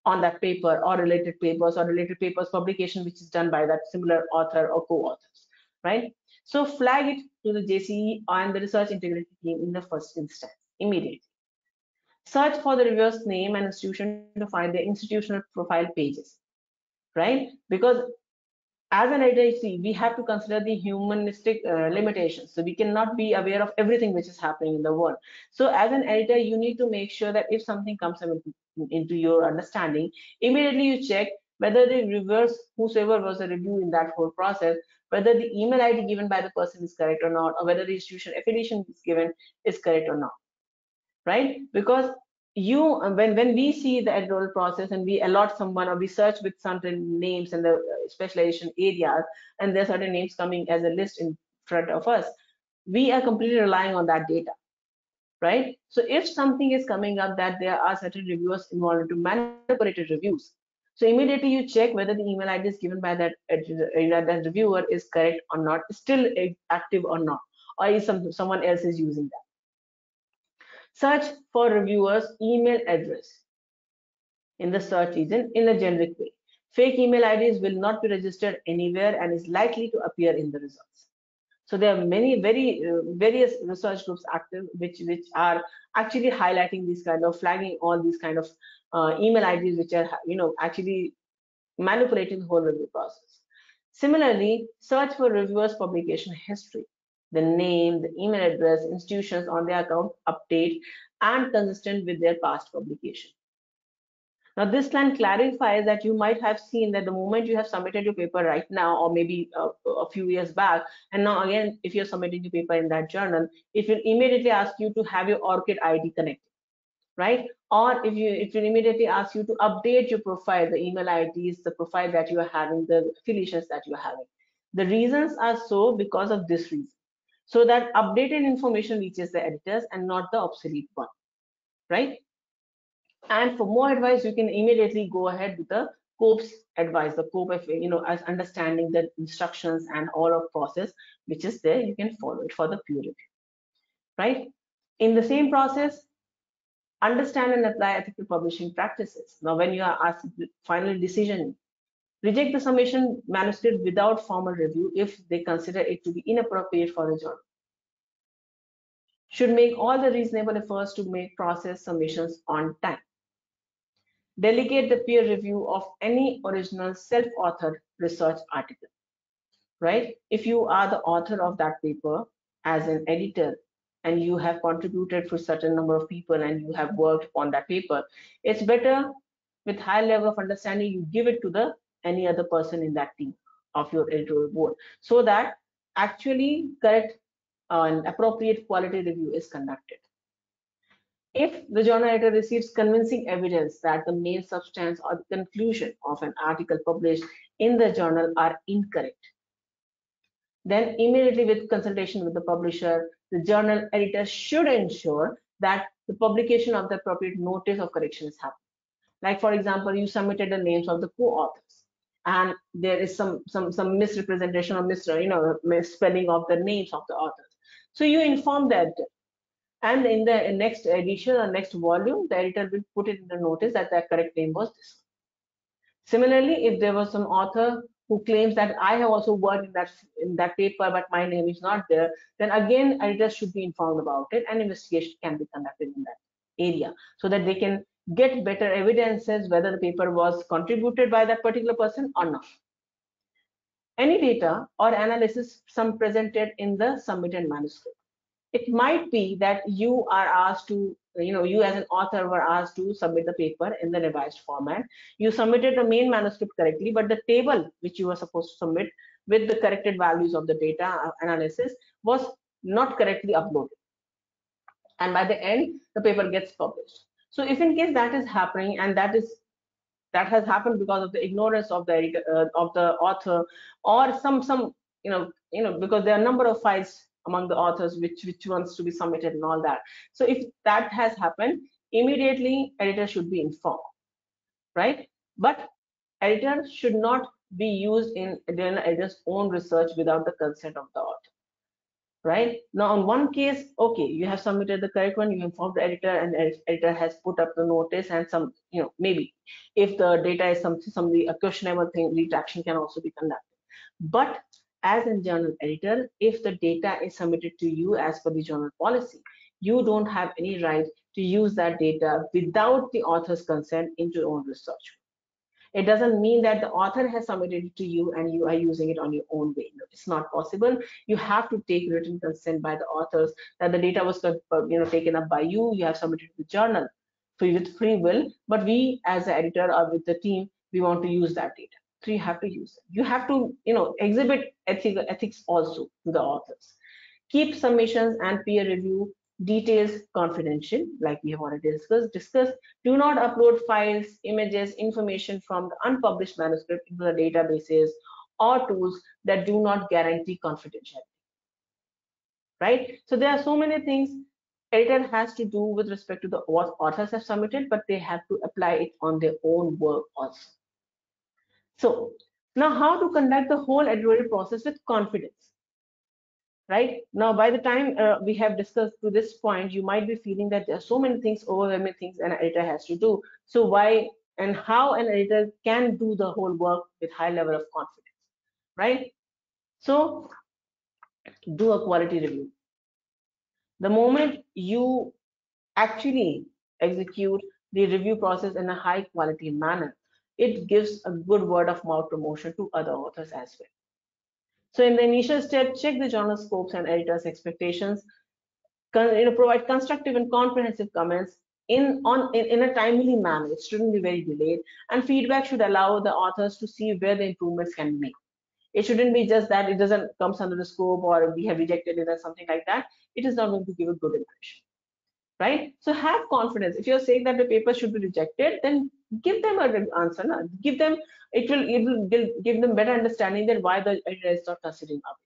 on that paper or related papers publication which is done by that similar author or co-authors, right? So flag it to the JCE and the research integrity team in the first instance immediately. Search for the reviewer's name and institution to find their institutional profile pages, right? Because as an editor, we have to consider the humanistic limitations. So we cannot be aware of everything which is happening in the world. So as an editor, you need to make sure that if something comes into your understanding, immediately you check whether the reviewers, whosoever was the review in that whole process, whether the email ID given by the person is correct or not, or whether the institution affiliation is given is correct or not, right? Because when we see the editorial process and we allot someone or we search with certain names in the specialization areas and there are certain names coming as a list in front of us, we are completely relying on that data, right? So if something is coming up that there are certain reviewers involved into manipulated reviews, so immediately you check whether the email ID is given by that reviewer is correct or not, still active or not, or is someone else is using that. Search for reviewers' email address in the search engine in a generic way. Fake email IDs will not be registered anywhere and is likely to appear in the results. So there are many various research groups active which are actually highlighting these kind of flagging all these kind of email IDs which are actually manipulating the whole review process. Similarly, search for reviewers' publication history, the name, the email address, institutions on their account, update, and consistent with their past publication. Now, this line clarifies that you might have seen that the moment you have submitted your paper right now, or maybe a few years back, and now again, if you're submitting your paper in that journal, it will immediately ask you to have your ORCID ID connected, right? Or if it will immediately ask you to update your profile, the email IDs, the profile that you are having, the affiliations that you are having. The reasons are so because of this reason, so that updated information reaches the editors and not the obsolete one, right? And for more advice, you can immediately go ahead with the COPE's advice, the COPE, as understanding the instructions and all of process, which is there, you can follow it for the peer review, right? In the same process, understand and apply ethical publishing practices. Now, when you are asked the final decision, reject the submission manuscript without formal review if they consider it to be inappropriate for the journal. Should make all the reasonable efforts to make process submissions on time. Delegate the peer review of any original self-authored research article, right? If you are the author of that paper as an editor and you have contributed for a certain number of people and you have worked on that paper, it's better with high level of understanding you give it to the any other person in that team of your editorial board, so that actually correct and appropriate quality review is conducted. If the journal editor receives convincing evidence that the main substance or the conclusion of an article published in the journal are incorrect, then immediately with consultation with the publisher, the journal editor should ensure that the publication of the appropriate notice of correction is happening. Like, for example, you submitted the names of the co-authors and there is some misrepresentation or misspelling of the names of the authors. So you inform the editor. And in the next edition or next volume, the editor will put it in the notice that the correct name was this. Similarly, if there was some author who claims that I have also worked in that paper, but my name is not there, then again, editors should be informed about it and investigation can be conducted in that area so that they can get better evidences whether the paper was contributed by that particular person or not. Any data or analysis some presented in the submitted manuscript. It might be that you are asked to, you as an author were asked to submit the paper in the revised format. You submitted the main manuscript correctly, but the table which you were supposed to submit with the corrected values of the data analysis was not correctly uploaded. And by the end, the paper gets published. So if in case that is happening, and that has happened because of the ignorance of the editor, of the author, or some because there are a number of files among the authors which wants to be submitted and all that. So if that has happened, immediately editor should be informed, right? But editor should not be used in editor's own research without the consent of the author, right? Now, on one case, okay, you have submitted the correct one, you informed the editor, and the editor has put up the notice, and some, maybe if the data is some a questionable thing, retraction can also be conducted. But as a journal editor, if the data is submitted to you as per the journal policy, you don't have any right to use that data without the author's consent into your own research. It doesn't mean that the author has submitted it to you and you are using it on your own way. No, it's not possible. You have to take written consent by the authors that the data was taken up by you. You have submitted to the journal with free will, but we as the editor or with the team, we want to use that data. So you have to use it. You have to exhibit ethics also to the authors. Keep submissions and peer review details confidential, like we have already discussed. Do not upload files, images, information from the unpublished manuscript into the databases or tools that do not guarantee confidentiality. right? So there are so many things editor has to do with respect to the what authors have submitted, but they have to apply it on their own work also. So now how to conduct the whole editorial process with confidence, right? Now, by the time we have discussed to this point, you might be feeling that there are so many things, overwhelming things an editor has to do. So why and how an editor can do the whole work with high level of confidence, right? So do a quality review. The moment you actually execute the review process in a high quality manner, it gives a good word of mouth promotion to other authors as well. So in the initial step, check the journal scopes and editors' expectations, provide constructive and comprehensive comments in a timely manner. It shouldn't be very delayed, and feedback should allow the authors to see where the improvements can be made. It shouldn't be just that it doesn't comes under the scope or we have rejected it or something like that. It is not going to give a good impression, right? So have confidence. If you're saying that the paper should be rejected, then give them an answer. No? Give them it will give them better understanding that why the editor is not considering up.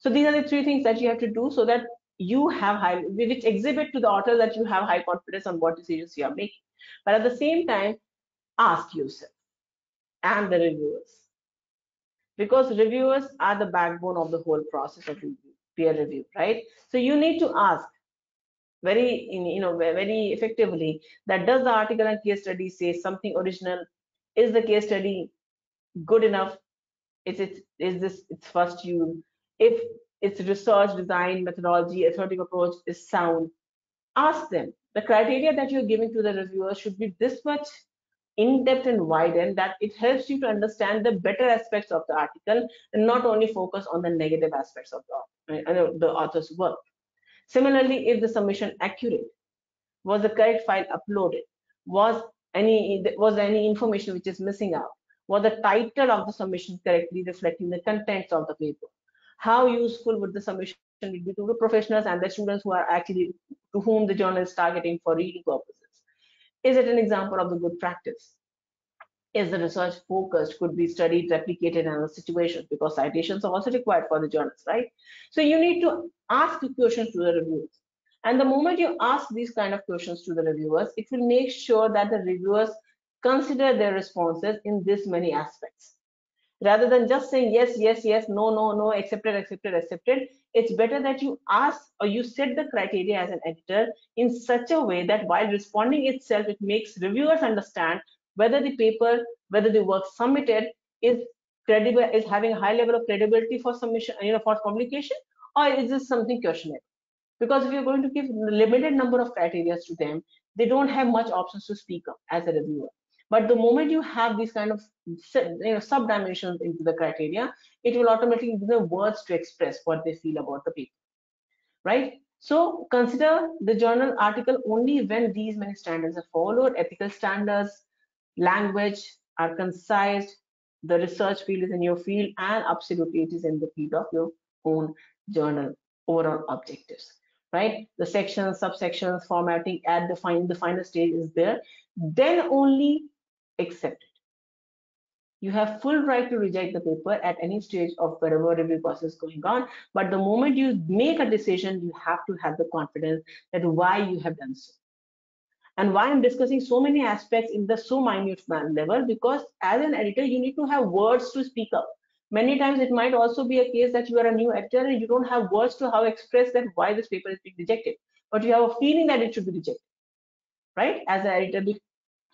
So these are the three things that you have to do so that you have high, which exhibit to the author that you have high confidence on what decisions you are making. But at the same time, ask yourself and the reviewers, because reviewers are the backbone of the whole process of review, peer review, right? So you need to ask very effectively that does the article and case study say something original? Is the case study good enough? Is this its first use? If its research, design, methodology, authentic approach is sound, ask them. The criteria that you're giving to the reviewers should be this much in depth and widen that it helps you to understand the better aspects of the article and not only focus on the negative aspects of the author's work. Similarly, if the submission accurate, was the correct file uploaded, was there any information which is missing out, was the title of the submission correctly reflecting the contents of the paper, how useful would the submission be to the professionals and the students who are actually to whom the journal is targeting for reading purposes, is it an example of the good practice, is the research focused, could be studied, replicated in other situations, because citations are also required for the journals, right? So you need to ask the questions to the reviewers. And the moment you ask these kind of questions to the reviewers, it will make sure that the reviewers consider their responses in this many aspects. Rather than just saying yes, yes, yes, no, no, no, accepted, accepted, accepted, it's better that you ask or you set the criteria as an editor in such a way that while responding itself, it makes reviewers understand whether the paper, whether the work submitted is credible, is having a high level of credibility for submission, for publication, or is this something questionable? Because if you're going to give limited number of criteria to them, they don't have much options to speak up as a reviewer. But the moment you have these kind of sub dimensions into the criteria, it will automatically give them words to express what they feel about the paper, right? So consider the journal article only when these many standards are followed. Ethical standards, language are concise, the research field is in your field, and absolutely it is in the field of your own journal overall objectives, right? The sections, subsections, formatting at the final stage is there. Then only accept it. You have full right to reject the paper at any stage of whatever review process going on. But the moment you make a decision, you have to have the confidence that why you have done so. And why I'm discussing so many aspects in the so minute level, because as an editor, you need to have words to speak up. Many times it might also be a case that you are a new editor and you don't have words to how express that why this paper is being rejected, but you have a feeling that it should be rejected, right? As an editor,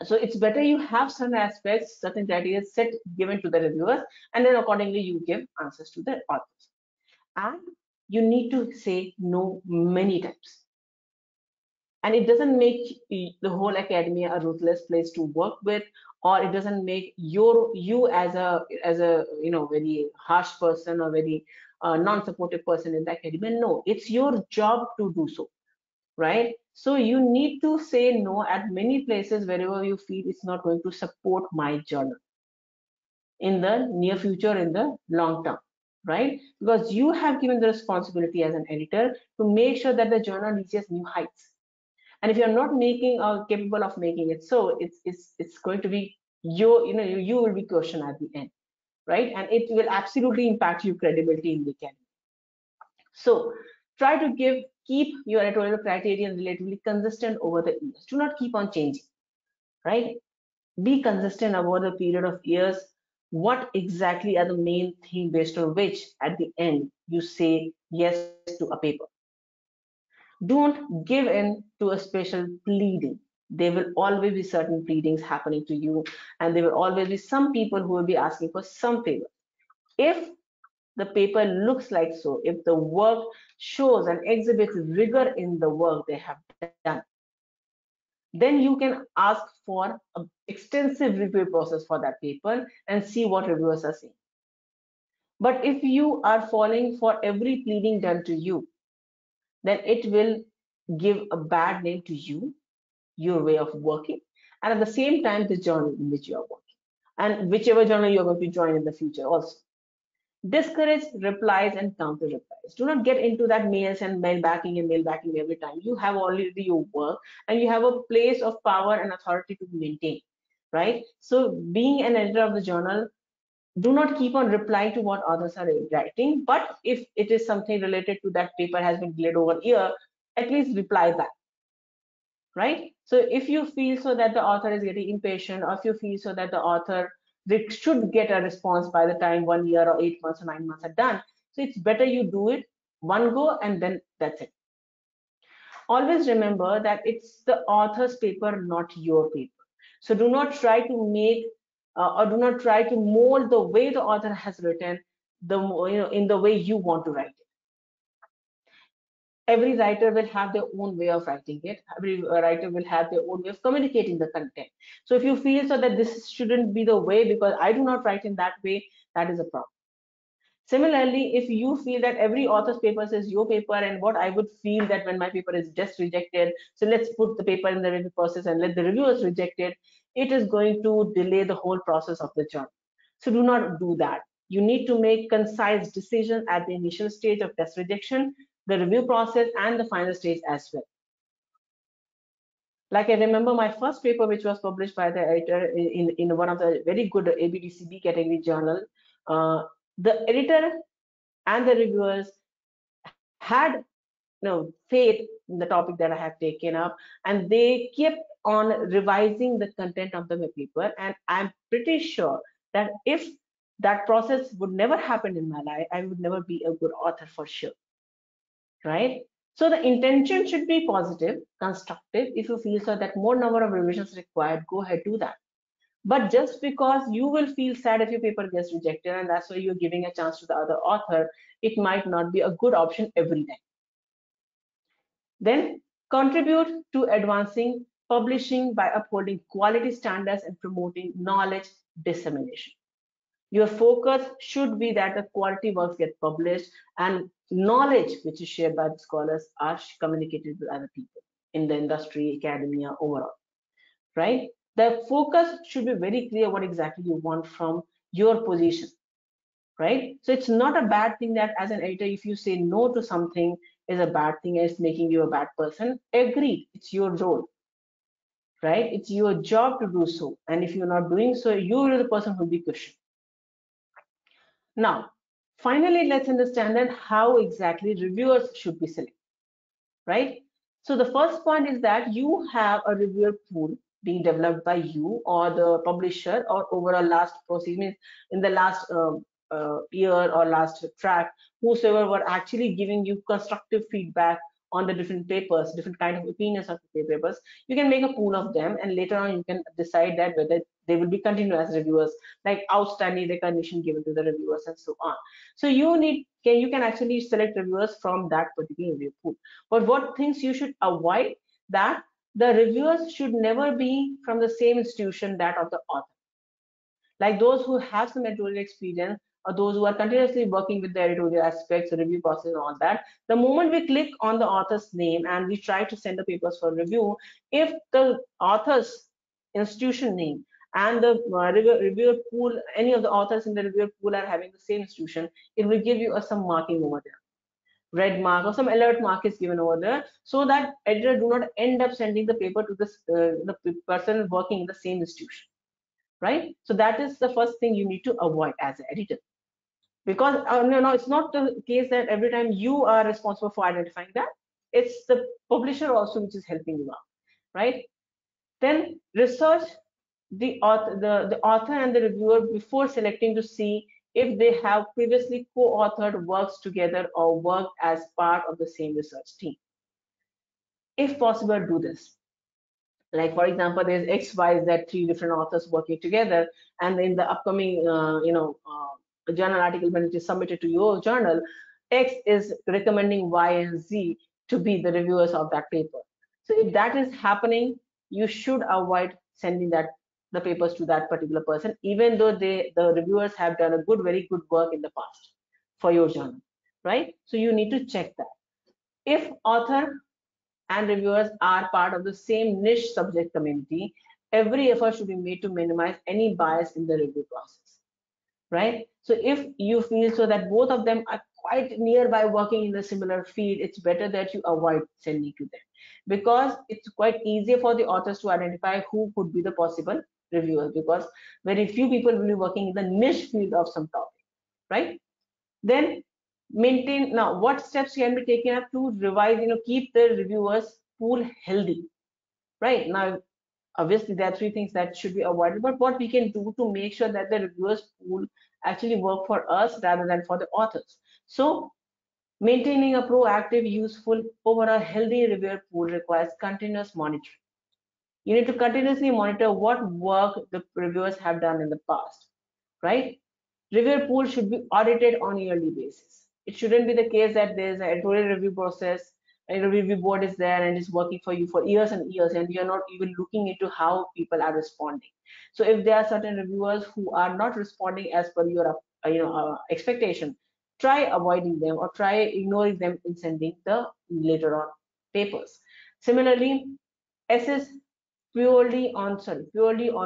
so it's better you have certain aspects, certain criteria set given to the reviewers, and then accordingly you give answers to the authors. And you need to say no many times. And it doesn't make the whole academia a ruthless place to work with, or it doesn't make you as a very harsh person or very non-supportive person in the academia. No, it's your job to do so, right? So you need to say no at many places wherever you feel it's not going to support my journal in the near future, in the long term, right? Because you have given the responsibility as an editor to make sure that the journal reaches new heights. And if you're not making or capable of making it so, it's going to be you will be questioned at the end, right? And it will absolutely impact your credibility in the academy. So try to keep your editorial criterion relatively consistent over the years. Do not keep on changing, right? Be consistent over the period of years. What exactly are the main thing based on which at the end you say yes to a paper? Don't give in to a special pleading. There will always be certain pleadings happening to you, and there will always be some people who will be asking for some favor. If the paper looks like so, if the work shows and exhibits rigor in the work they have done, then you can ask for an extensive review process for that paper and see what reviewers are saying. But if you are falling for every pleading done to you, then it will give a bad name to you, your way of working, and at the same time, the journal in which you are working, and whichever journal you're going to join in the future also. Discourage replies and counter replies. Do not get into that mails and mail backing every time. You have already your work and you have a place of power and authority to maintain, right? So being an editor of the journal, do not keep on replying to what others are writing, but if it is something related to that paper has been delayed over a year, at least reply back, right? So if you feel so that the author is getting impatient, or if you feel so that the author should get a response by the time 1 year or 8 months or 9 months are done, so it's better you do it one go and then that's it. Always remember that it's the author's paper, not your paper. So do not try to make or do not try to mold the way the author has written in the way you want to write it. Every writer will have their own way of writing it. Every writer will have their own way of communicating the content. So if you feel so that this shouldn't be the way because I do not write in that way, that is a problem. Similarly, if you feel that every author's paper is your paper, and what I would feel that when my paper is just rejected, so let's put the paper in the review process and let the reviewers reject it, it is going to delay the whole process of the journal. So do not do that. You need to make concise decisions at the initial stage of test rejection, the review process, and the final stage as well. Like I remember my first paper, which was published by the editor in one of the very good ABDCB category journal. The editor and the reviewers had faith in the topic that I have taken up, and they kept on revising the content of the paper. And I'm pretty sure that if that process would never happen in my life, I would never be a good author for sure, right? So the intention should be positive, constructive. If you feel so that more number of revisions required, go ahead, do that. But just because you will feel sad if your paper gets rejected and that's why you're giving a chance to the other author, it might not be a good option every time. Then contribute to advancing publishing by upholding quality standards and promoting knowledge dissemination. Your focus should be that the quality works get published and knowledge which is shared by the scholars are communicated with other people in the industry, academia, overall, right? The focus should be very clear what exactly you want from your position, right? So it's not a bad thing that as an editor, if you say no to something is a bad thing, it's making you a bad person. Agreed, it's your role, right? It's your job to do so. And if you're not doing so, you're the person who will be questioned. Now, finally, let's understand that how exactly reviewers should be selected, right? So the first point is that you have a reviewer pool being developed by you or the publisher or over a last process, means in the last year or last track, whosoever were actually giving you constructive feedback on the different papers, different kind of opinions of the papers. You can make a pool of them and later on you can decide that whether they will be continued as reviewers, like outstanding recognition given to the reviewers and so on. So you can actually select reviewers from that particular review pool. But what things you should avoid, that the reviewers should never be from the same institution that of the author. Like those who have some editorial experience or those who are continuously working with the editorial aspects, the review process and all that, the moment we click on the author's name and we try to send the papers for review, if the author's institution name and the reviewer pool, any of the authors in the reviewer pool are having the same institution, it will give you some marking over there. Red mark or some alert mark is given over there, so that editor do not end up sending the paper to this the person working in the same institution, right? So that is the first thing you need to avoid as an editor. Because no, it's not the case that every time you are responsible for identifying that. It's the publisher also which is helping you out, right? Then research the author and the reviewer before selecting to see if they have previously co-authored works together or worked as part of the same research team. If possible, do this. Like for example, there's X, Y, Z, three different authors working together, and in the upcoming journal article when it is submitted to your journal, X is recommending Y and Z to be the reviewers of that paper. So if that is happening, you should avoid sending the papers to that particular person, even though the reviewers have done a very good work in the past for your journal, right? So you need to check that. If author and reviewers are part of the same niche subject community, every effort should be made to minimize any bias in the review process, right? So if you feel so that both of them are quite nearby working in a similar field, it's better that you avoid sending to them, because it's quite easier for the authors to identify who could be the possible reviewers, because very few people will be working in the niche field of some topic, right? Then maintain. Now what steps can be taken up to revise, keep the reviewers pool healthy, right? Now obviously there are three things that should be avoided, but what we can do to make sure that the reviewers pool actually work for us rather than for the authors. So maintaining a proactive, useful, overall healthy reviewer pool requires continuous monitoring. You need to continuously monitor what work the reviewers have done in the past, right? Reviewer pool should be audited on a yearly basis. It shouldn't be the case that there's an editorial review process, a review board is there and is working for you for years and years, and you're not even looking into how people are responding. So if there are certain reviewers who are not responding as per your expectation, try avoiding them or try ignoring them in sending the later on papers. Similarly, assess purely on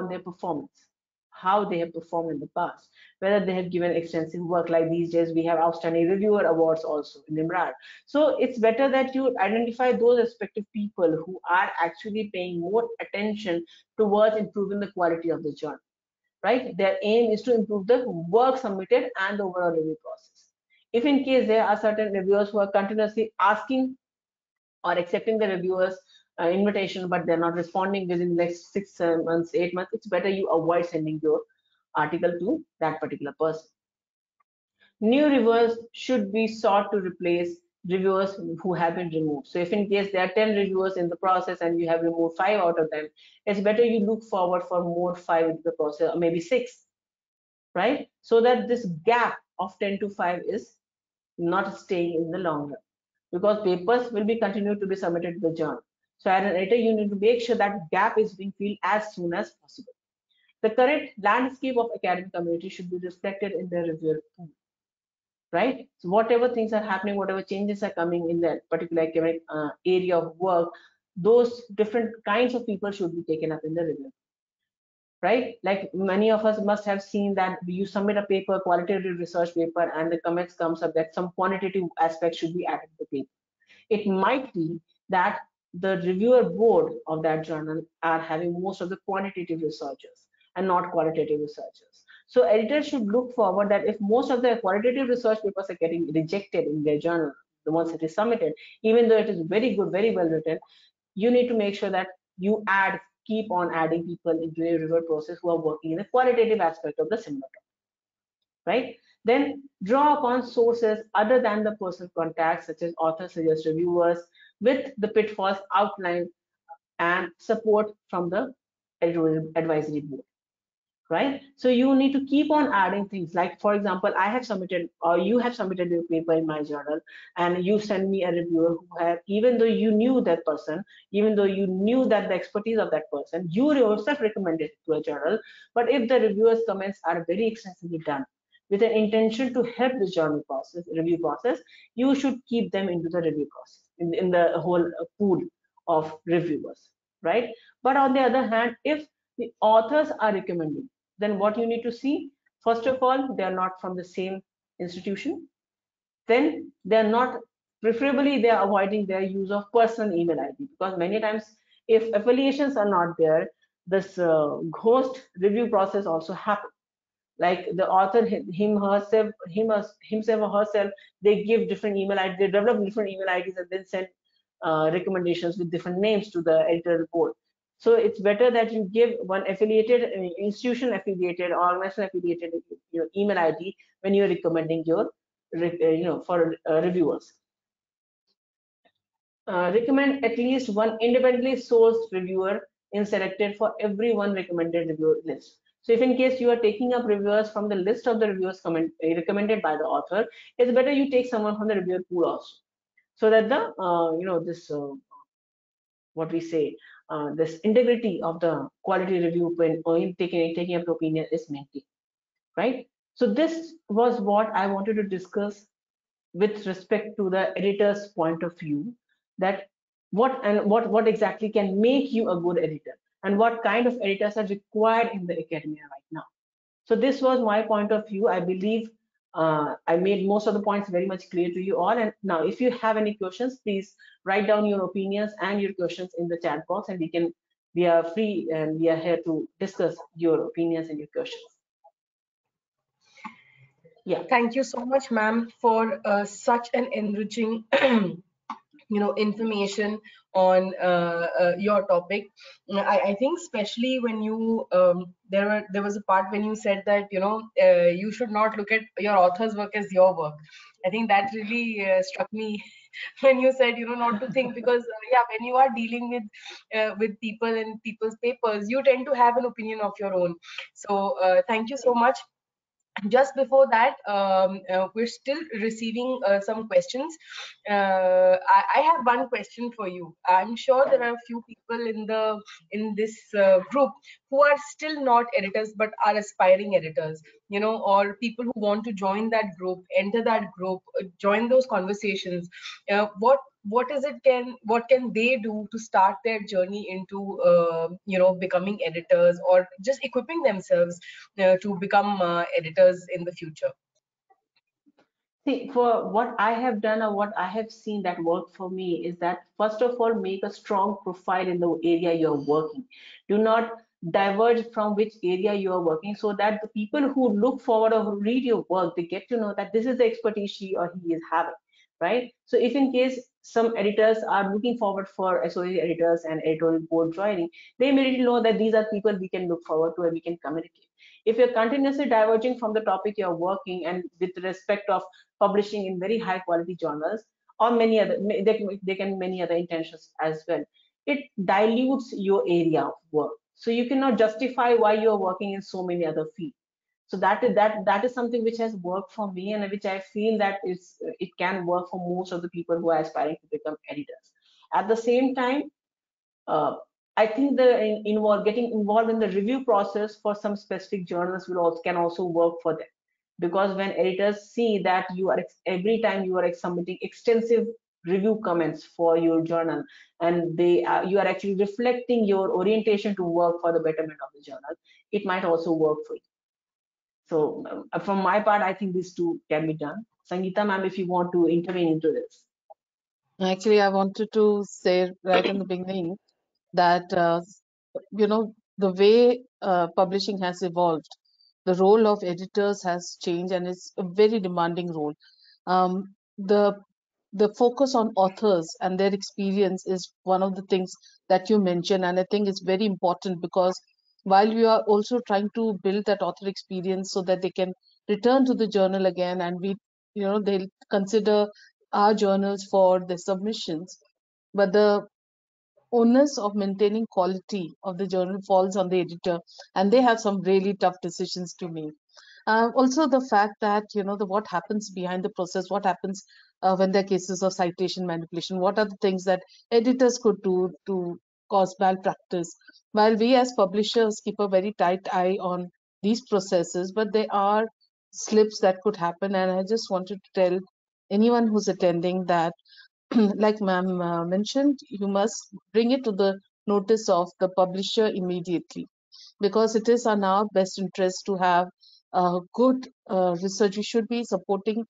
their performance, how they have performed in the past, whether they have given extensive work. Like these days we have outstanding reviewer awards also in Imran. So it's better that you identify those respective people who are actually paying more attention towards improving the quality of the journal, right? Their aim is to improve the work submitted and the overall review process. If in case there are certain reviewers who are continuously asking or accepting the reviewers invitation, but they're not responding within the next 6 months, 8 months, it's better you avoid sending your article to that particular person. New reviewers should be sought to replace reviewers who have been removed. So if in case there are 10 reviewers in the process and you have removed 5 out of them, it's better you look forward for more 5 into the process, or maybe 6, right? So that this gap of 10 to 5 is not staying in the long run, because papers will be continued to be submitted to the journal. So as an editor, you need to make sure that gap is being filled as soon as possible. The current landscape of academic community should be reflected in the reviewer pool, right? So whatever things are happening, whatever changes are coming in that particular academic area of work, those different kinds of people should be taken up in the review, right? Like many of us must have seen that you submit a paper, qualitative research paper, and the comments comes up that some quantitative aspects should be added to the paper. It might be that the reviewer board of that journal are having most of the quantitative researchers and not qualitative researchers. So editors should look forward that if most of the qualitative research papers are getting rejected in their journal, the ones that is submitted, even though it is very good, very well written, you need to make sure that you keep on adding people into a review process who are working in the qualitative aspect of the similar topic, right? Then draw upon sources other than the personal contacts, such as authors, suggest reviewers, with the pitfalls outlined, and support from the editorial advisory board, right? So you need to keep on adding things. Like for example, I have submitted, or you have submitted your paper in my journal, and you send me a reviewer who have, even though you knew that person, even though you knew that the expertise of that person, you yourself recommended it to a journal. But if the reviewer's comments are very extensively done with an intention to help the journal process, review process, you should keep them into the review process, in the whole pool of reviewers, right? But on the other hand, if the authors are recommending, then what you need to see, first of all, they are not from the same institution. Then they are not, preferably they are avoiding their use of personal email ID, because many times if affiliations are not there, this ghost review process also happens. Like the author, himself or herself, they give different email IDs, they develop different email IDs and then send recommendations with different names to the editorial board. So it's better that you give one affiliated, institution affiliated, organization affiliated, email ID when you're recommending your, for reviewers. Recommend at least one independently sourced reviewer in selected for every one recommended reviewer list. So if in case you are taking up reviewers from the list of the reviewers recommended by the author, it's better you take someone from the reviewer pool also, so that the this what we say, this integrity of the quality review when taking up the opinion is maintained, right? So this was what I wanted to discuss with respect to the editor's point of view, that what exactly can make you a good editor and what kind of editors are required in the academia right now. So this was my point of view. I believe I made most of the points very much clear to you all. And now if you have any questions, please write down your opinions and your questions in the chat box, and we are free and we are here to discuss your opinions and your questions. Yeah. Thank you so much, ma'am, for such an enriching information on your topic. I think especially when you there was a part when you said that you should not look at your author's work as your work. I think that really struck me when you said not to think, because yeah, when you are dealing with people and people's papers, you tend to have an opinion of your own. So thank you so much. Just before that, we're still receiving some questions. I have one question for you. I'm sure there are a few people in this group who are still not editors but are aspiring editors, or people who want to join that group, enter that group, join those conversations. What can they do to start their journey into becoming editors, or just equipping themselves to become editors in the future? See, for what I have done or what I have seen that worked for me is that, first of all, make a strong profile in the area you're working. Do not diverge from which area you are working, so that the people who look forward or who read your work, they get to know that this is the expertise she or he is having, right? So if in case some editors are looking forward for associate editors and editorial board joining, they immediately know that these are people we can look forward to and we can communicate. If you're continuously diverging from the topic you're working, and with respect of publishing in very high quality journals or many other, they can many other intentions as well, it dilutes your area of work, so you cannot justify why you're working in so many other fields. So that is something which has worked for me, and which I feel that it can work for most of the people who are aspiring to become editors. At the same time, I think getting involved in the review process for some specific journals can also work for them, because when editors see that you are every time you are submitting extensive review comments for your journal, and you are actually reflecting your orientation to work for the betterment of the journal, it might also work for you. So from my part, I think these two can be done. Sangeeta ma'am, if you want to intervene into this. Actually, I wanted to say right in the beginning that the way publishing has evolved, the role of editors has changed, and it's a very demanding role. The focus on authors and their experience is one of the things that you mentioned, and I think it's very important, because while we are also trying to build that author experience so that they can return to the journal again, and they'll consider our journals for the submissions, but the onus of maintaining quality of the journal falls on the editor, and they have some really tough decisions to make. Also, the fact that what happens behind the process, what happens when there are cases of citation manipulation, what are the things that editors could do to cause malpractice. While we as publishers keep a very tight eye on these processes, but there are slips that could happen, and I just wanted to tell anyone who's attending that like ma'am mentioned, you must bring it to the notice of the publisher immediately, because it is in our best interest to have good research. We should be supporting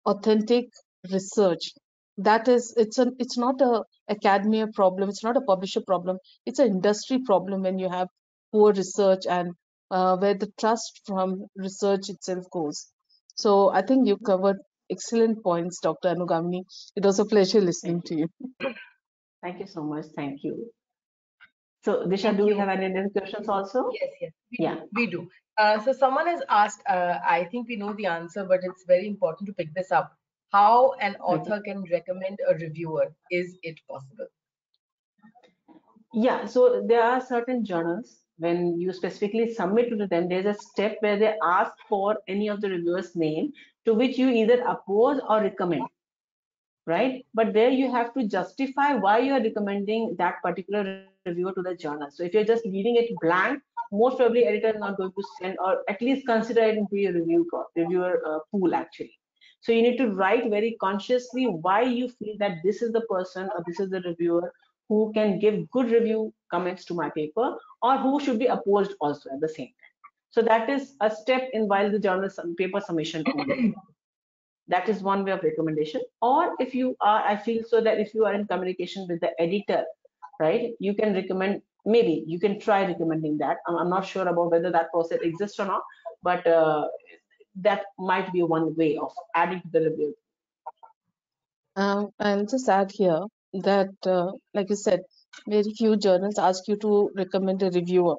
authentic research. That is, it's not a academia problem, it's not a publisher problem, it's an industry problem when you have poor research and where the trust from research itself goes. So I think you covered excellent points, Dr. Anugamini. It was a pleasure listening Thank to you. you. Thank you so much. Thank you. So, Disha, Thank do we you. have any other questions also? Yes, we Yeah. do. We do. So someone has asked, I think we know the answer, but it's very important to pick this up. How an Okay. author can recommend a reviewer? Is it possible? Yeah, so there are certain journals when you specifically submit to them, there's a step where they ask for any of the reviewer's name to which you either oppose or recommend, right? But there you have to justify why you are recommending that particular reviewer to the journal. So if you're just leaving it blank, most probably editor is not going to send or at least consider it into your reviewer pool actually. So you need to write very consciously why you feel that this is the person or this is the reviewer who can give good review comments to my paper or who should be opposed also at the same time. So that is a step in while the journal paper submission only. That is one way of recommendation. Or if you are, I feel so that if you are in communication with the editor, right, you can recommend, maybe you can try recommending that. I'm not sure about whether that process exists or not, but that might be one way of adding to the review. I'll just add here that, like you said, very few journals ask you to recommend a reviewer.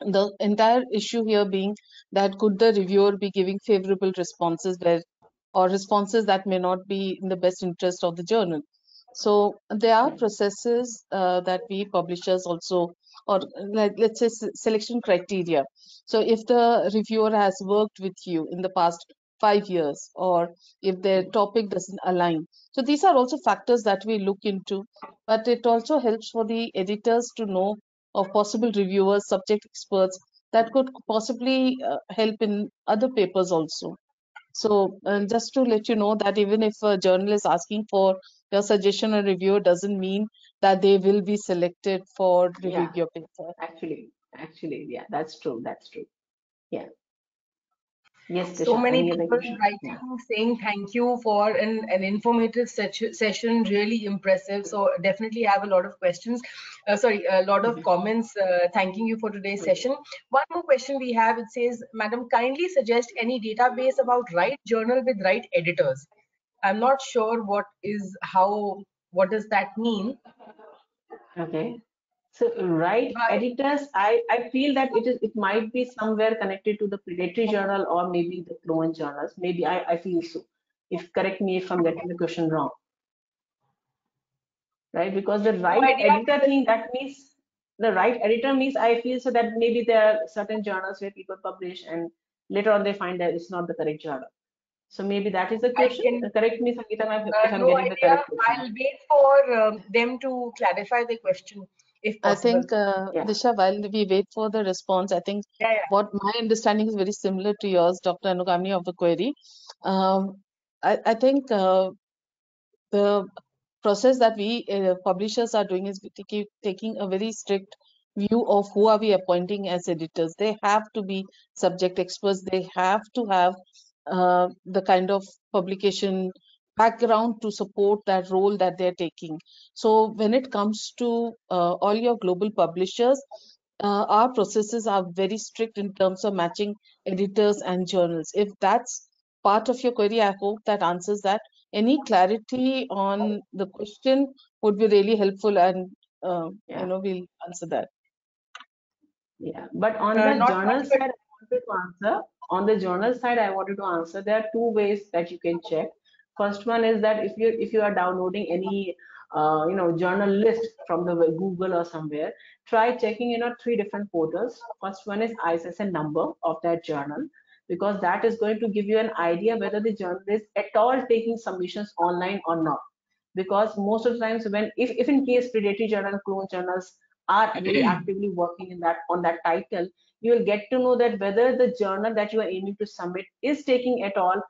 The entire issue here being that could the reviewer be giving favorable responses where or responses that may not be in the best interest of the journal. So there are processes that we publishers also, or like let's say selection criteria. So if the reviewer has worked with you in the past 5 years, or if their topic doesn't align, so these are also factors that we look into. But it also helps for the editors to know of possible reviewers, subject experts that could possibly help in other papers also. So, just to let you know that even if a journal is asking for your suggestion or review, doesn't mean that they will be selected for reviewing Yeah, your paper. actually, yeah, that's true. That's true. Yeah. Yes, So Tisha, many any other people question? Yeah. writing saying thank you for an informative session, really impressive. So definitely have a lot of questions. Sorry, a lot of Mhm. comments thanking you for today's Okay. session. One more question we have, it says, Madam, kindly suggest any database about right journal with right editors. I'm not sure what does that mean? Okay. So right But editors, I feel that it might be somewhere connected to the predatory journal or maybe the clone journals. Maybe I feel so. If correct me if I'm getting the question wrong, right? Because the no right idea editor because thing that means the right editor means I feel so that maybe there are certain journals where people publish and later on they find that it's not the correct journal. So maybe that is the I question. can Correct me, Sangeeta, if I'm no getting the idea. correct question. I'll wait for them to clarify the question if I possible. think, Yeah. Disha, while we wait for the response, I think Yeah, yeah. what my understanding is very similar to yours, Dr. Anugamini, of the query. I think the process that we publishers are doing is taking a very strict view of who are we appointing as editors. They have to be subject experts. They have to have the kind of publication background to support that role that they're taking. So when it comes to all your global publishers, our processes are very strict in terms of matching editors and journals. If that's part of your query, I hope that answers that. Any clarity on the question would be really helpful, and Yeah. we'll answer that. Yeah, but on the Not much, journal but side, I wanted to answer. On the journal side, I wanted to answer. There are two ways that you can check. First one is that if you are downloading any journal list from the Google or somewhere, try checking three different portals. First one is ISSN number of that journal because that is going to give you an idea whether the journal is at all taking submissions online or not. Because most of the times when if in case predatory journal clone journals are very actively working in that on that title, you will get to know that whether the journal that you are aiming to submit is taking at all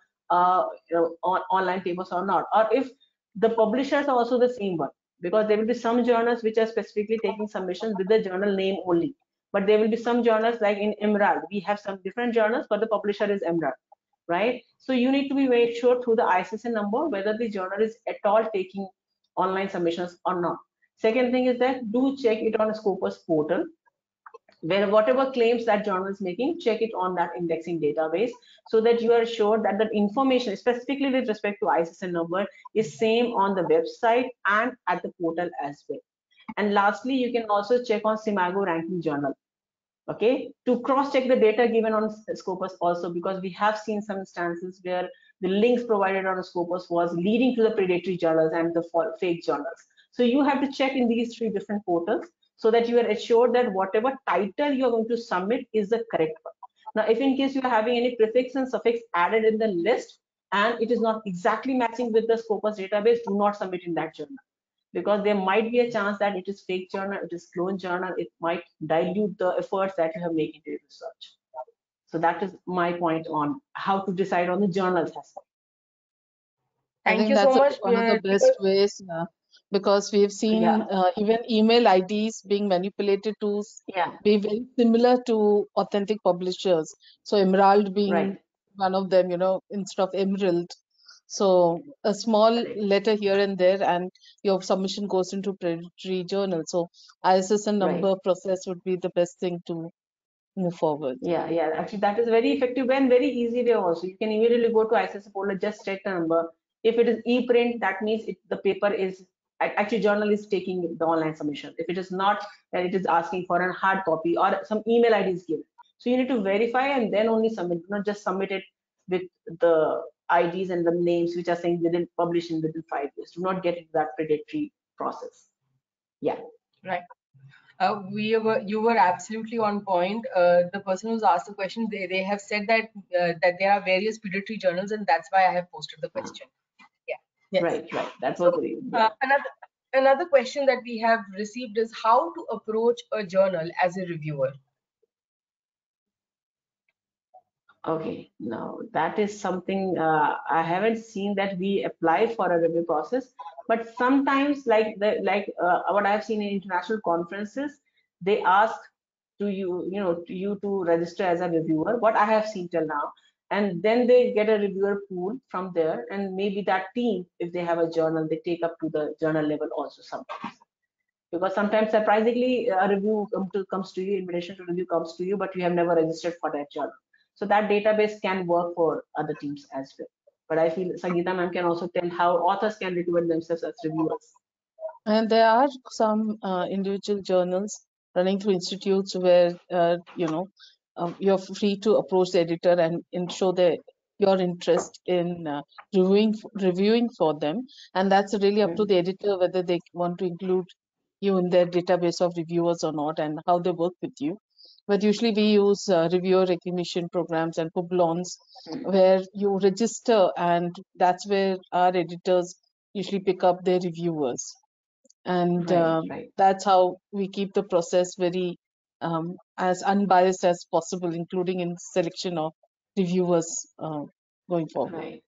online papers or not, or if the publishers are also the same one, because there will be some journals which are specifically taking submissions with the journal name only, but there will be some journals like in Emerald we have some different journals but the publisher is Emerald, right? So you need to be very sure through the ISSN number whether the journal is at all taking online submissions or not. Second thing is that do check it on a Scopus portal. where whatever claims that journal is making, check it on that indexing database so that you are sure that the information, specifically with respect to ISSN number, is same on the website and at the portal as well. And lastly, you can also check on Simago ranking journal, okay, to cross check the data given on Scopus also, because we have seen some instances where the links provided on Scopus was leading to the predatory journals and the fake journals. So you have to check in these 3 different portals so that you are assured that whatever title you are going to submit is the correct one. Now, if in case you are having any prefix and suffix added in the list and it is not exactly matching with the Scopus database, do not submit in that journal, because there might be a chance that it is fake journal, it is clone journal, it might dilute the efforts that you have made into your research. So that is my point on how to decide on the journals aspect. I Thank think you so that's much. one of the best ways, because we've seen even email IDs being manipulated to be very similar to authentic publishers. So Emerald being one of them, instead of Emerald. So a small letter here and there, and your submission goes into predatory journal. So ISSN number process would be the best thing to move forward. Yeah. Actually, that is very effective and very easy way also. You can immediately go to ISSN portal, just check the number. If it is e-print, that means the paper is actually journal is taking the online submission. If it is not, then it is asking for a hard copy or some email ID is given. So you need to verify and then only submit. Not just submit it with the IDs and the names which are saying within publishing within 5 years. Do not get into that predatory process. Yeah. Right. You were absolutely on point. The person who's asked the question, they have said that that there are various predatory journals, and that's why I have posted the question. Yeah. Yes. Right. That was the reason. Yeah. Another question that we have received is how to approach a journal as a reviewer. Okay, now that is something I haven't seen that we apply for a review process, but sometimes what I have seen in international conferences, they ask to register as a reviewer. What I have seen till now, and then they get a reviewer pool from there, and maybe that team, if they have a journal, they take up to the journal level also sometimes. Because sometimes surprisingly a review comes to you, invitation to review comes to you, but you have never registered for that journal. So that database can work for other teams as well. But I feel Sangeeta ma'am can also tell how authors can recommend themselves as reviewers. And there are some individual journals running through institutes where you're free to approach the editor and show your interest in reviewing for them, and that's really up to the editor whether they want to include you in their database of reviewers or not, and how they work with you. But usually we use reviewer recognition programs and publons where you register, and that's where our editors usually pick up their reviewers. And that's how we keep the process very as unbiased as possible, including in selection of reviewers going forward. Right.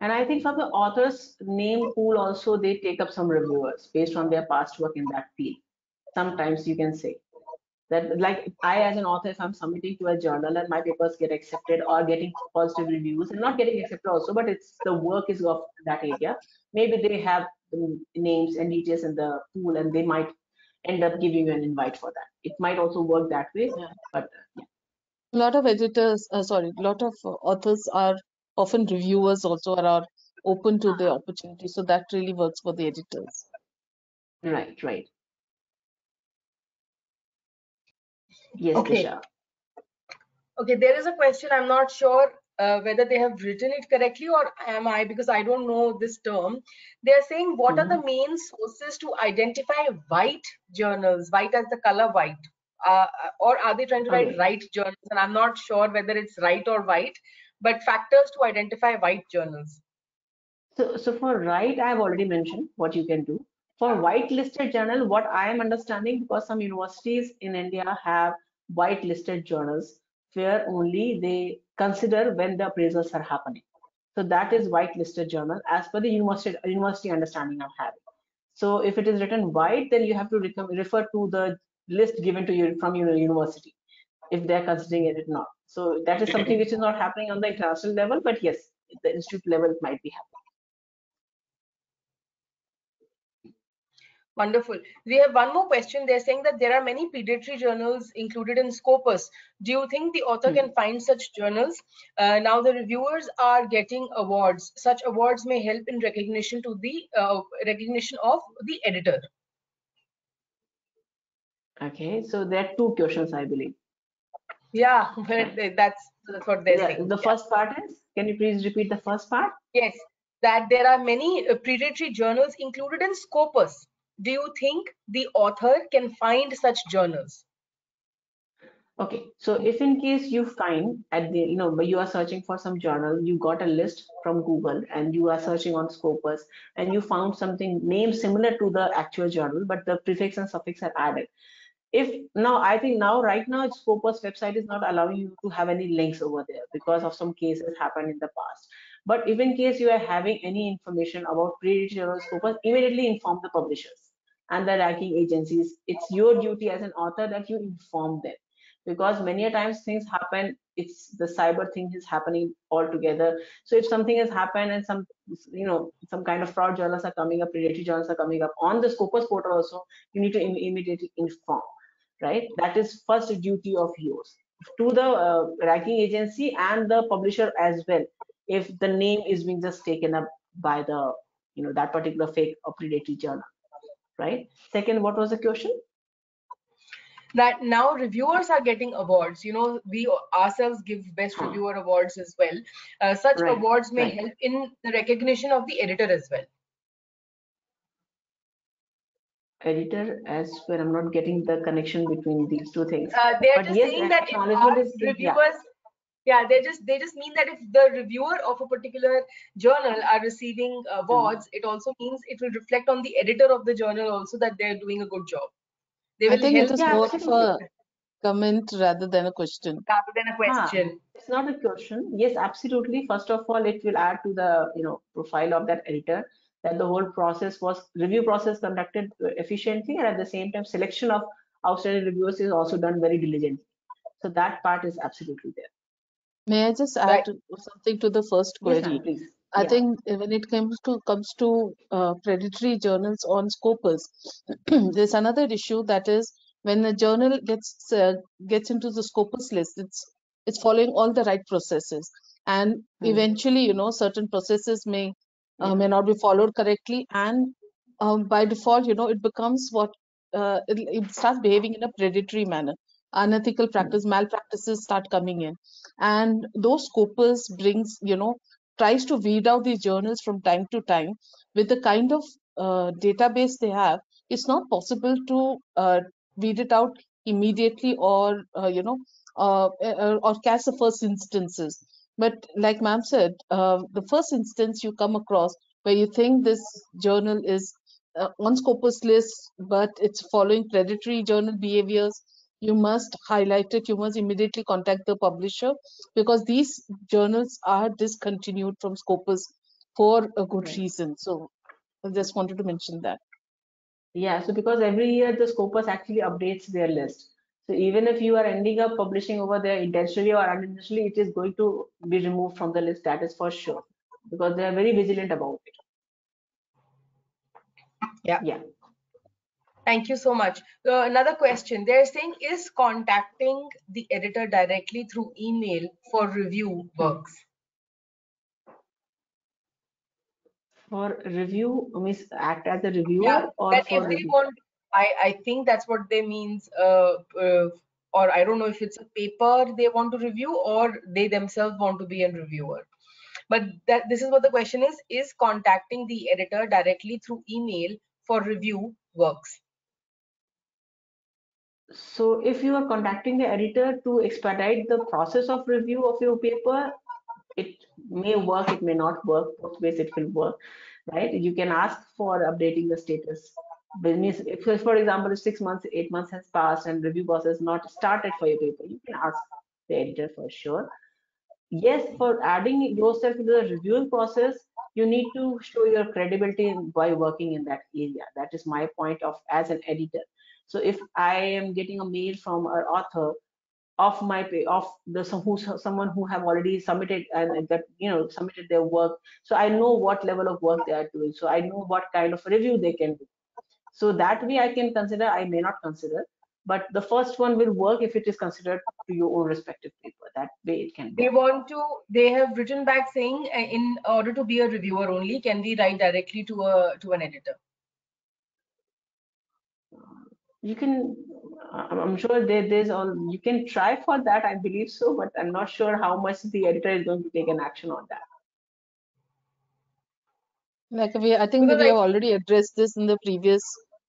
And I think from the author's name pool also, they take up some reviewers based on their past work in that field. Sometimes you can say that, like I as an author, if I'm submitting to a journal and my papers get accepted or getting positive reviews and not getting accepted also, but it's the work is of that area, maybe they have the names and details in the pool and they might end up giving you an invite for that. It might also work that way, but yeah. A lot of authors are often reviewers also, or are open to the opportunity, so that really works for the editors. Right. Yes, okay. Disha. Okay, there is a question. I'm not sure whether they have written it correctly or am I, because I don't know this term. They are saying, what are the main sources to identify white journals, white as the color white? Or are they trying to write right journals? And I'm not sure whether it's right or white, but factors to identify white journals. So for right, I have already mentioned what you can do. For white-listed journal, what I am understanding, because some universities in India have white-listed journals where only they consider when the appraisals are happening. So that is white-listed journal as per the university understanding I'm having. So if it is written white, then you have to refer to the list given to you from your university if they're considering it or not. So that is something which is not happening on the international level, but yes, at the institute level it might be happening. Wonderful. We have one more question. They're saying that there are many pediatric journals included in Scopus. Do you think the author can find such journals? Now the reviewers are getting awards. Such awards may help in recognition to the recognition of the editor. Okay, so there are two questions, I believe. Yeah, that's what they're saying. The first part is, can you please repeat the first part? Yes, that there are many predatory journals included in Scopus. Do you think the author can find such journals? Okay, so if in case you find at the, you are searching for some journal, you got a list from Google and you are searching on Scopus and you found something name similar to the actual journal, but the prefix and suffix are added. If now, I think now, right now, Scopus website is not allowing you to have any links over there because of some cases happened in the past. But if in case you are having any information about predatory journal Scopus, immediately inform the publishers and the ranking agencies. It's your duty as an author that you inform them, because many a times things happen. It's the cyber thing is happening all together. So if something has happened and some kind of fraud journals are coming up, predatory journals are coming up on the Scopus portal also, you need to immediately inform, right? That is first duty of yours to the ranking agency and the publisher as well, if the name is being just taken up by the that particular fake or predatory journal, right? Second, what was the question? That now reviewers are getting awards. We ourselves give best reviewer awards as well. Such Right, awards may right. help in the recognition of the editor as well. Editor as well. I'm not getting the connection between these two things. They're But just yes, saying that if acknowledgement our is reviewers, yeah, they just mean that if the reviewer of a particular journal are receiving awards, it also means it will reflect on the editor of the journal also that they're doing a good job. They I will think it help is Yeah, more of absolutely. a comment rather than a question. rather than a question. It's not a question. Yes, absolutely. First of all, it will add to the profile of that editor, that the whole process was review process conducted efficiently, and at the same time, selection of outstanding reviewers is also done very diligently. So that part is absolutely there. May I just Right. add something to the first Yes, ma'am, query? please. I Yeah. think when it comes to predatory journals on Scopus, there's another issue, that is when a journal gets into the Scopus list, it's following all the right processes, and eventually, certain processes may not be followed correctly, and by default, it becomes it starts behaving in a predatory manner. Unethical practice, malpractices start coming in, and those Scopus brings, tries to weed out these journals from time to time. With the kind of database they have, it's not possible to weed it out immediately, or catch the first instances. But like ma'am said, the first instance you come across where you think this journal is on Scopus list, but it's following predatory journal behaviors, you must highlight it. You must immediately contact the publisher, because these journals are discontinued from Scopus for a good reason. So I just wanted to mention that. Yeah, so because every year the Scopus actually updates their list. So even if you are ending up publishing over there intentionally or unintentionally, it is going to be removed from the list. That is for sure, because they are very vigilant about it. Yeah. Yeah. Thank you so much. Another question. They're saying, is contacting the editor directly through email for review works? For review, means act as a reviewer, Yeah, or that for if they review? want, I think that's what they means. Or I don't know if it's a paper they want to review or they themselves want to be a reviewer. But this is what the question is: is contacting the editor directly through email for review works? So if you are contacting the editor to expedite the process of review of your paper, it may work, it may not work. Both ways it will work, right? You can ask for updating the status. But means if, for example, if 6 months, 8 months has passed and review process not started for your paper, you can ask the editor for sure. Yes, for adding yourself into the review process, you need to show your credibility by working in that area. That is my point of as an editor. So if I am getting a mail from an author of my of the someone who have already submitted and that submitted their work, so I know what level of work they are doing, so I know what kind of review they can do. So that way I can consider, I may not consider, but the first one will work if it is considered to your own respective paper. That way it can work. They have written back saying, in order to be a reviewer only, can we write directly to an editor? You can, I'm sure there's all, you can try for that, I believe so, but I'm not sure how much the editor is going to take an action on that. Like I think Because we have already addressed this in the previous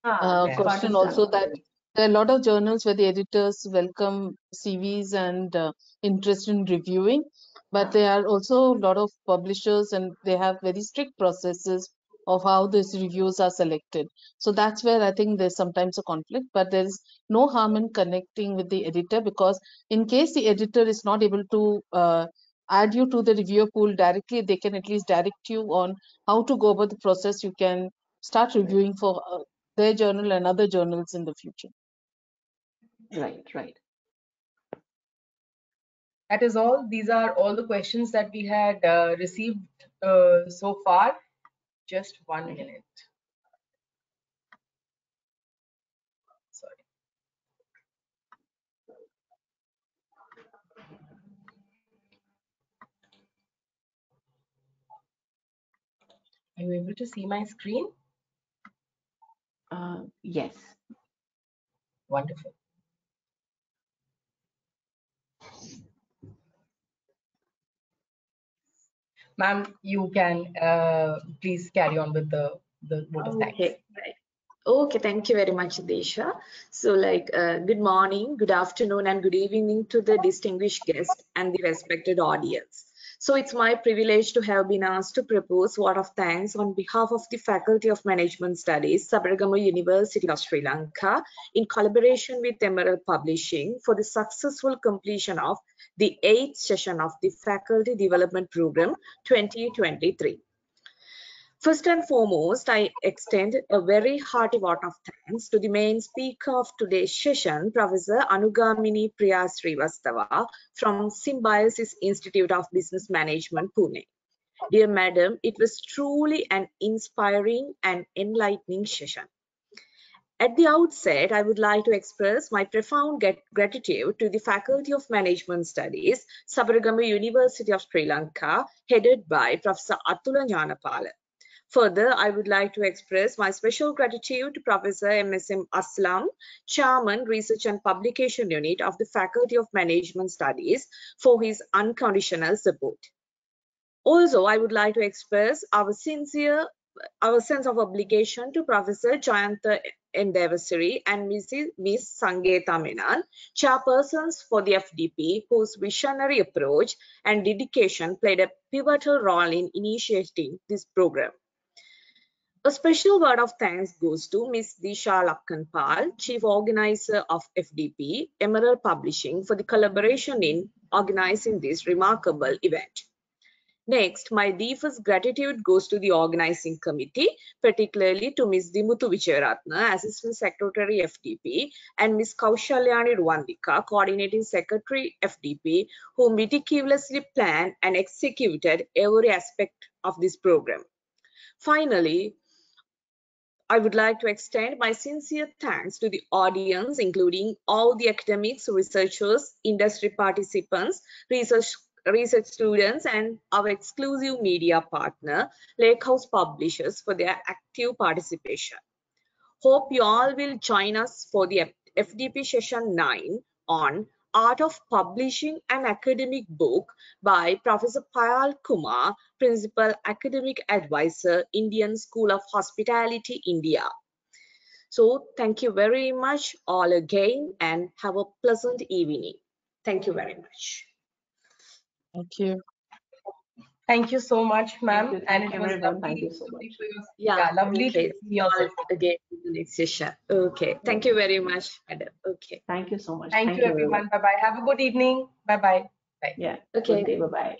This part question is also, done. that there are a lot of journals where the editors welcome CVs and interest in reviewing, but there are also a lot of publishers and they have very strict processes of how these reviews are selected. So that's where I think there's sometimes a conflict, but there is no harm in connecting with the editor, because in case the editor is not able to add you to the reviewer pool directly, they can at least direct you on how to go about the process. You can start reviewing for their journal and other journals in the future. Right. that is all. These are all the questions that we had received so far. Just 1 minute. Sorry. Are you able to see my screen? Yes. Wonderful. Ma'am, you can please carry on with the vote of thanks. Okay, right. Okay, thank you very much, Desha. So good morning, good afternoon, and good evening to the distinguished guest and the respected audience. So it's my privilege to have been asked to propose vote of thanks on behalf of the Faculty of Management Studies, Sabaragamu University of Sri Lanka, in collaboration with Emerald Publishing, for the successful completion of the 8th session of the Faculty Development Program 2023. First and foremost, I extend a very hearty vote of thanks to the main speaker of today's session, Professor Anugamini Priya Srivastava from Symbiosis Institute of Business Management, Pune. Dear Madam, it was truly an inspiring and enlightening session. At the outset, I would like to express my profound gratitude to the Faculty of Management Studies, Sabaragamu University of Sri Lanka, headed by Professor Atula Jnanapala. Further, I would like to express my special gratitude to Professor MSM Aslam, Chairman, Research and Publication Unit of the Faculty of Management Studies, for his unconditional support. Also, I would like to express our sense of obligation to Professor Jayantha Endevasari and Ms. Sangeeta Menon, chairpersons for the FDP, whose visionary approach and dedication played a pivotal role in initiating this program. A special word of thanks goes to Ms. Disha Lakkanpal, Chief Organizer of FDP, Emerald Publishing, for the collaboration in organizing this remarkable event. Next, my deepest gratitude goes to the organizing committee, particularly to Ms. Dimuthu Vijayaratna, Assistant Secretary FDP, and Ms. Kaushalyani Rwandika, Coordinating Secretary FDP, who meticulously planned and executed every aspect of this program. Finally, I would like to extend my sincere thanks to the audience, including all the academics, researchers, industry participants, research students, and our exclusive media partner, Lake House Publishers, for their active participation. Hope you all will join us for the FDP Session 9 on Art of Publishing an Academic Book by Professor Payal Kumar, Principal Academic Advisor, Indian School of Hospitality, India. So thank you very much all again and have a pleasant evening. Thank you very much. Thank you. Thank you so much, ma'am. Thank you, everyone. Thank you so much. Lovely okay. to see your session. Again in the next session. Okay. Thank you very much, Madam. Okay. Thank you so much. Thank you, everyone. Bye-bye. Have a good evening. Bye-bye. Bye. Yeah. Okay. Good day. Bye-bye.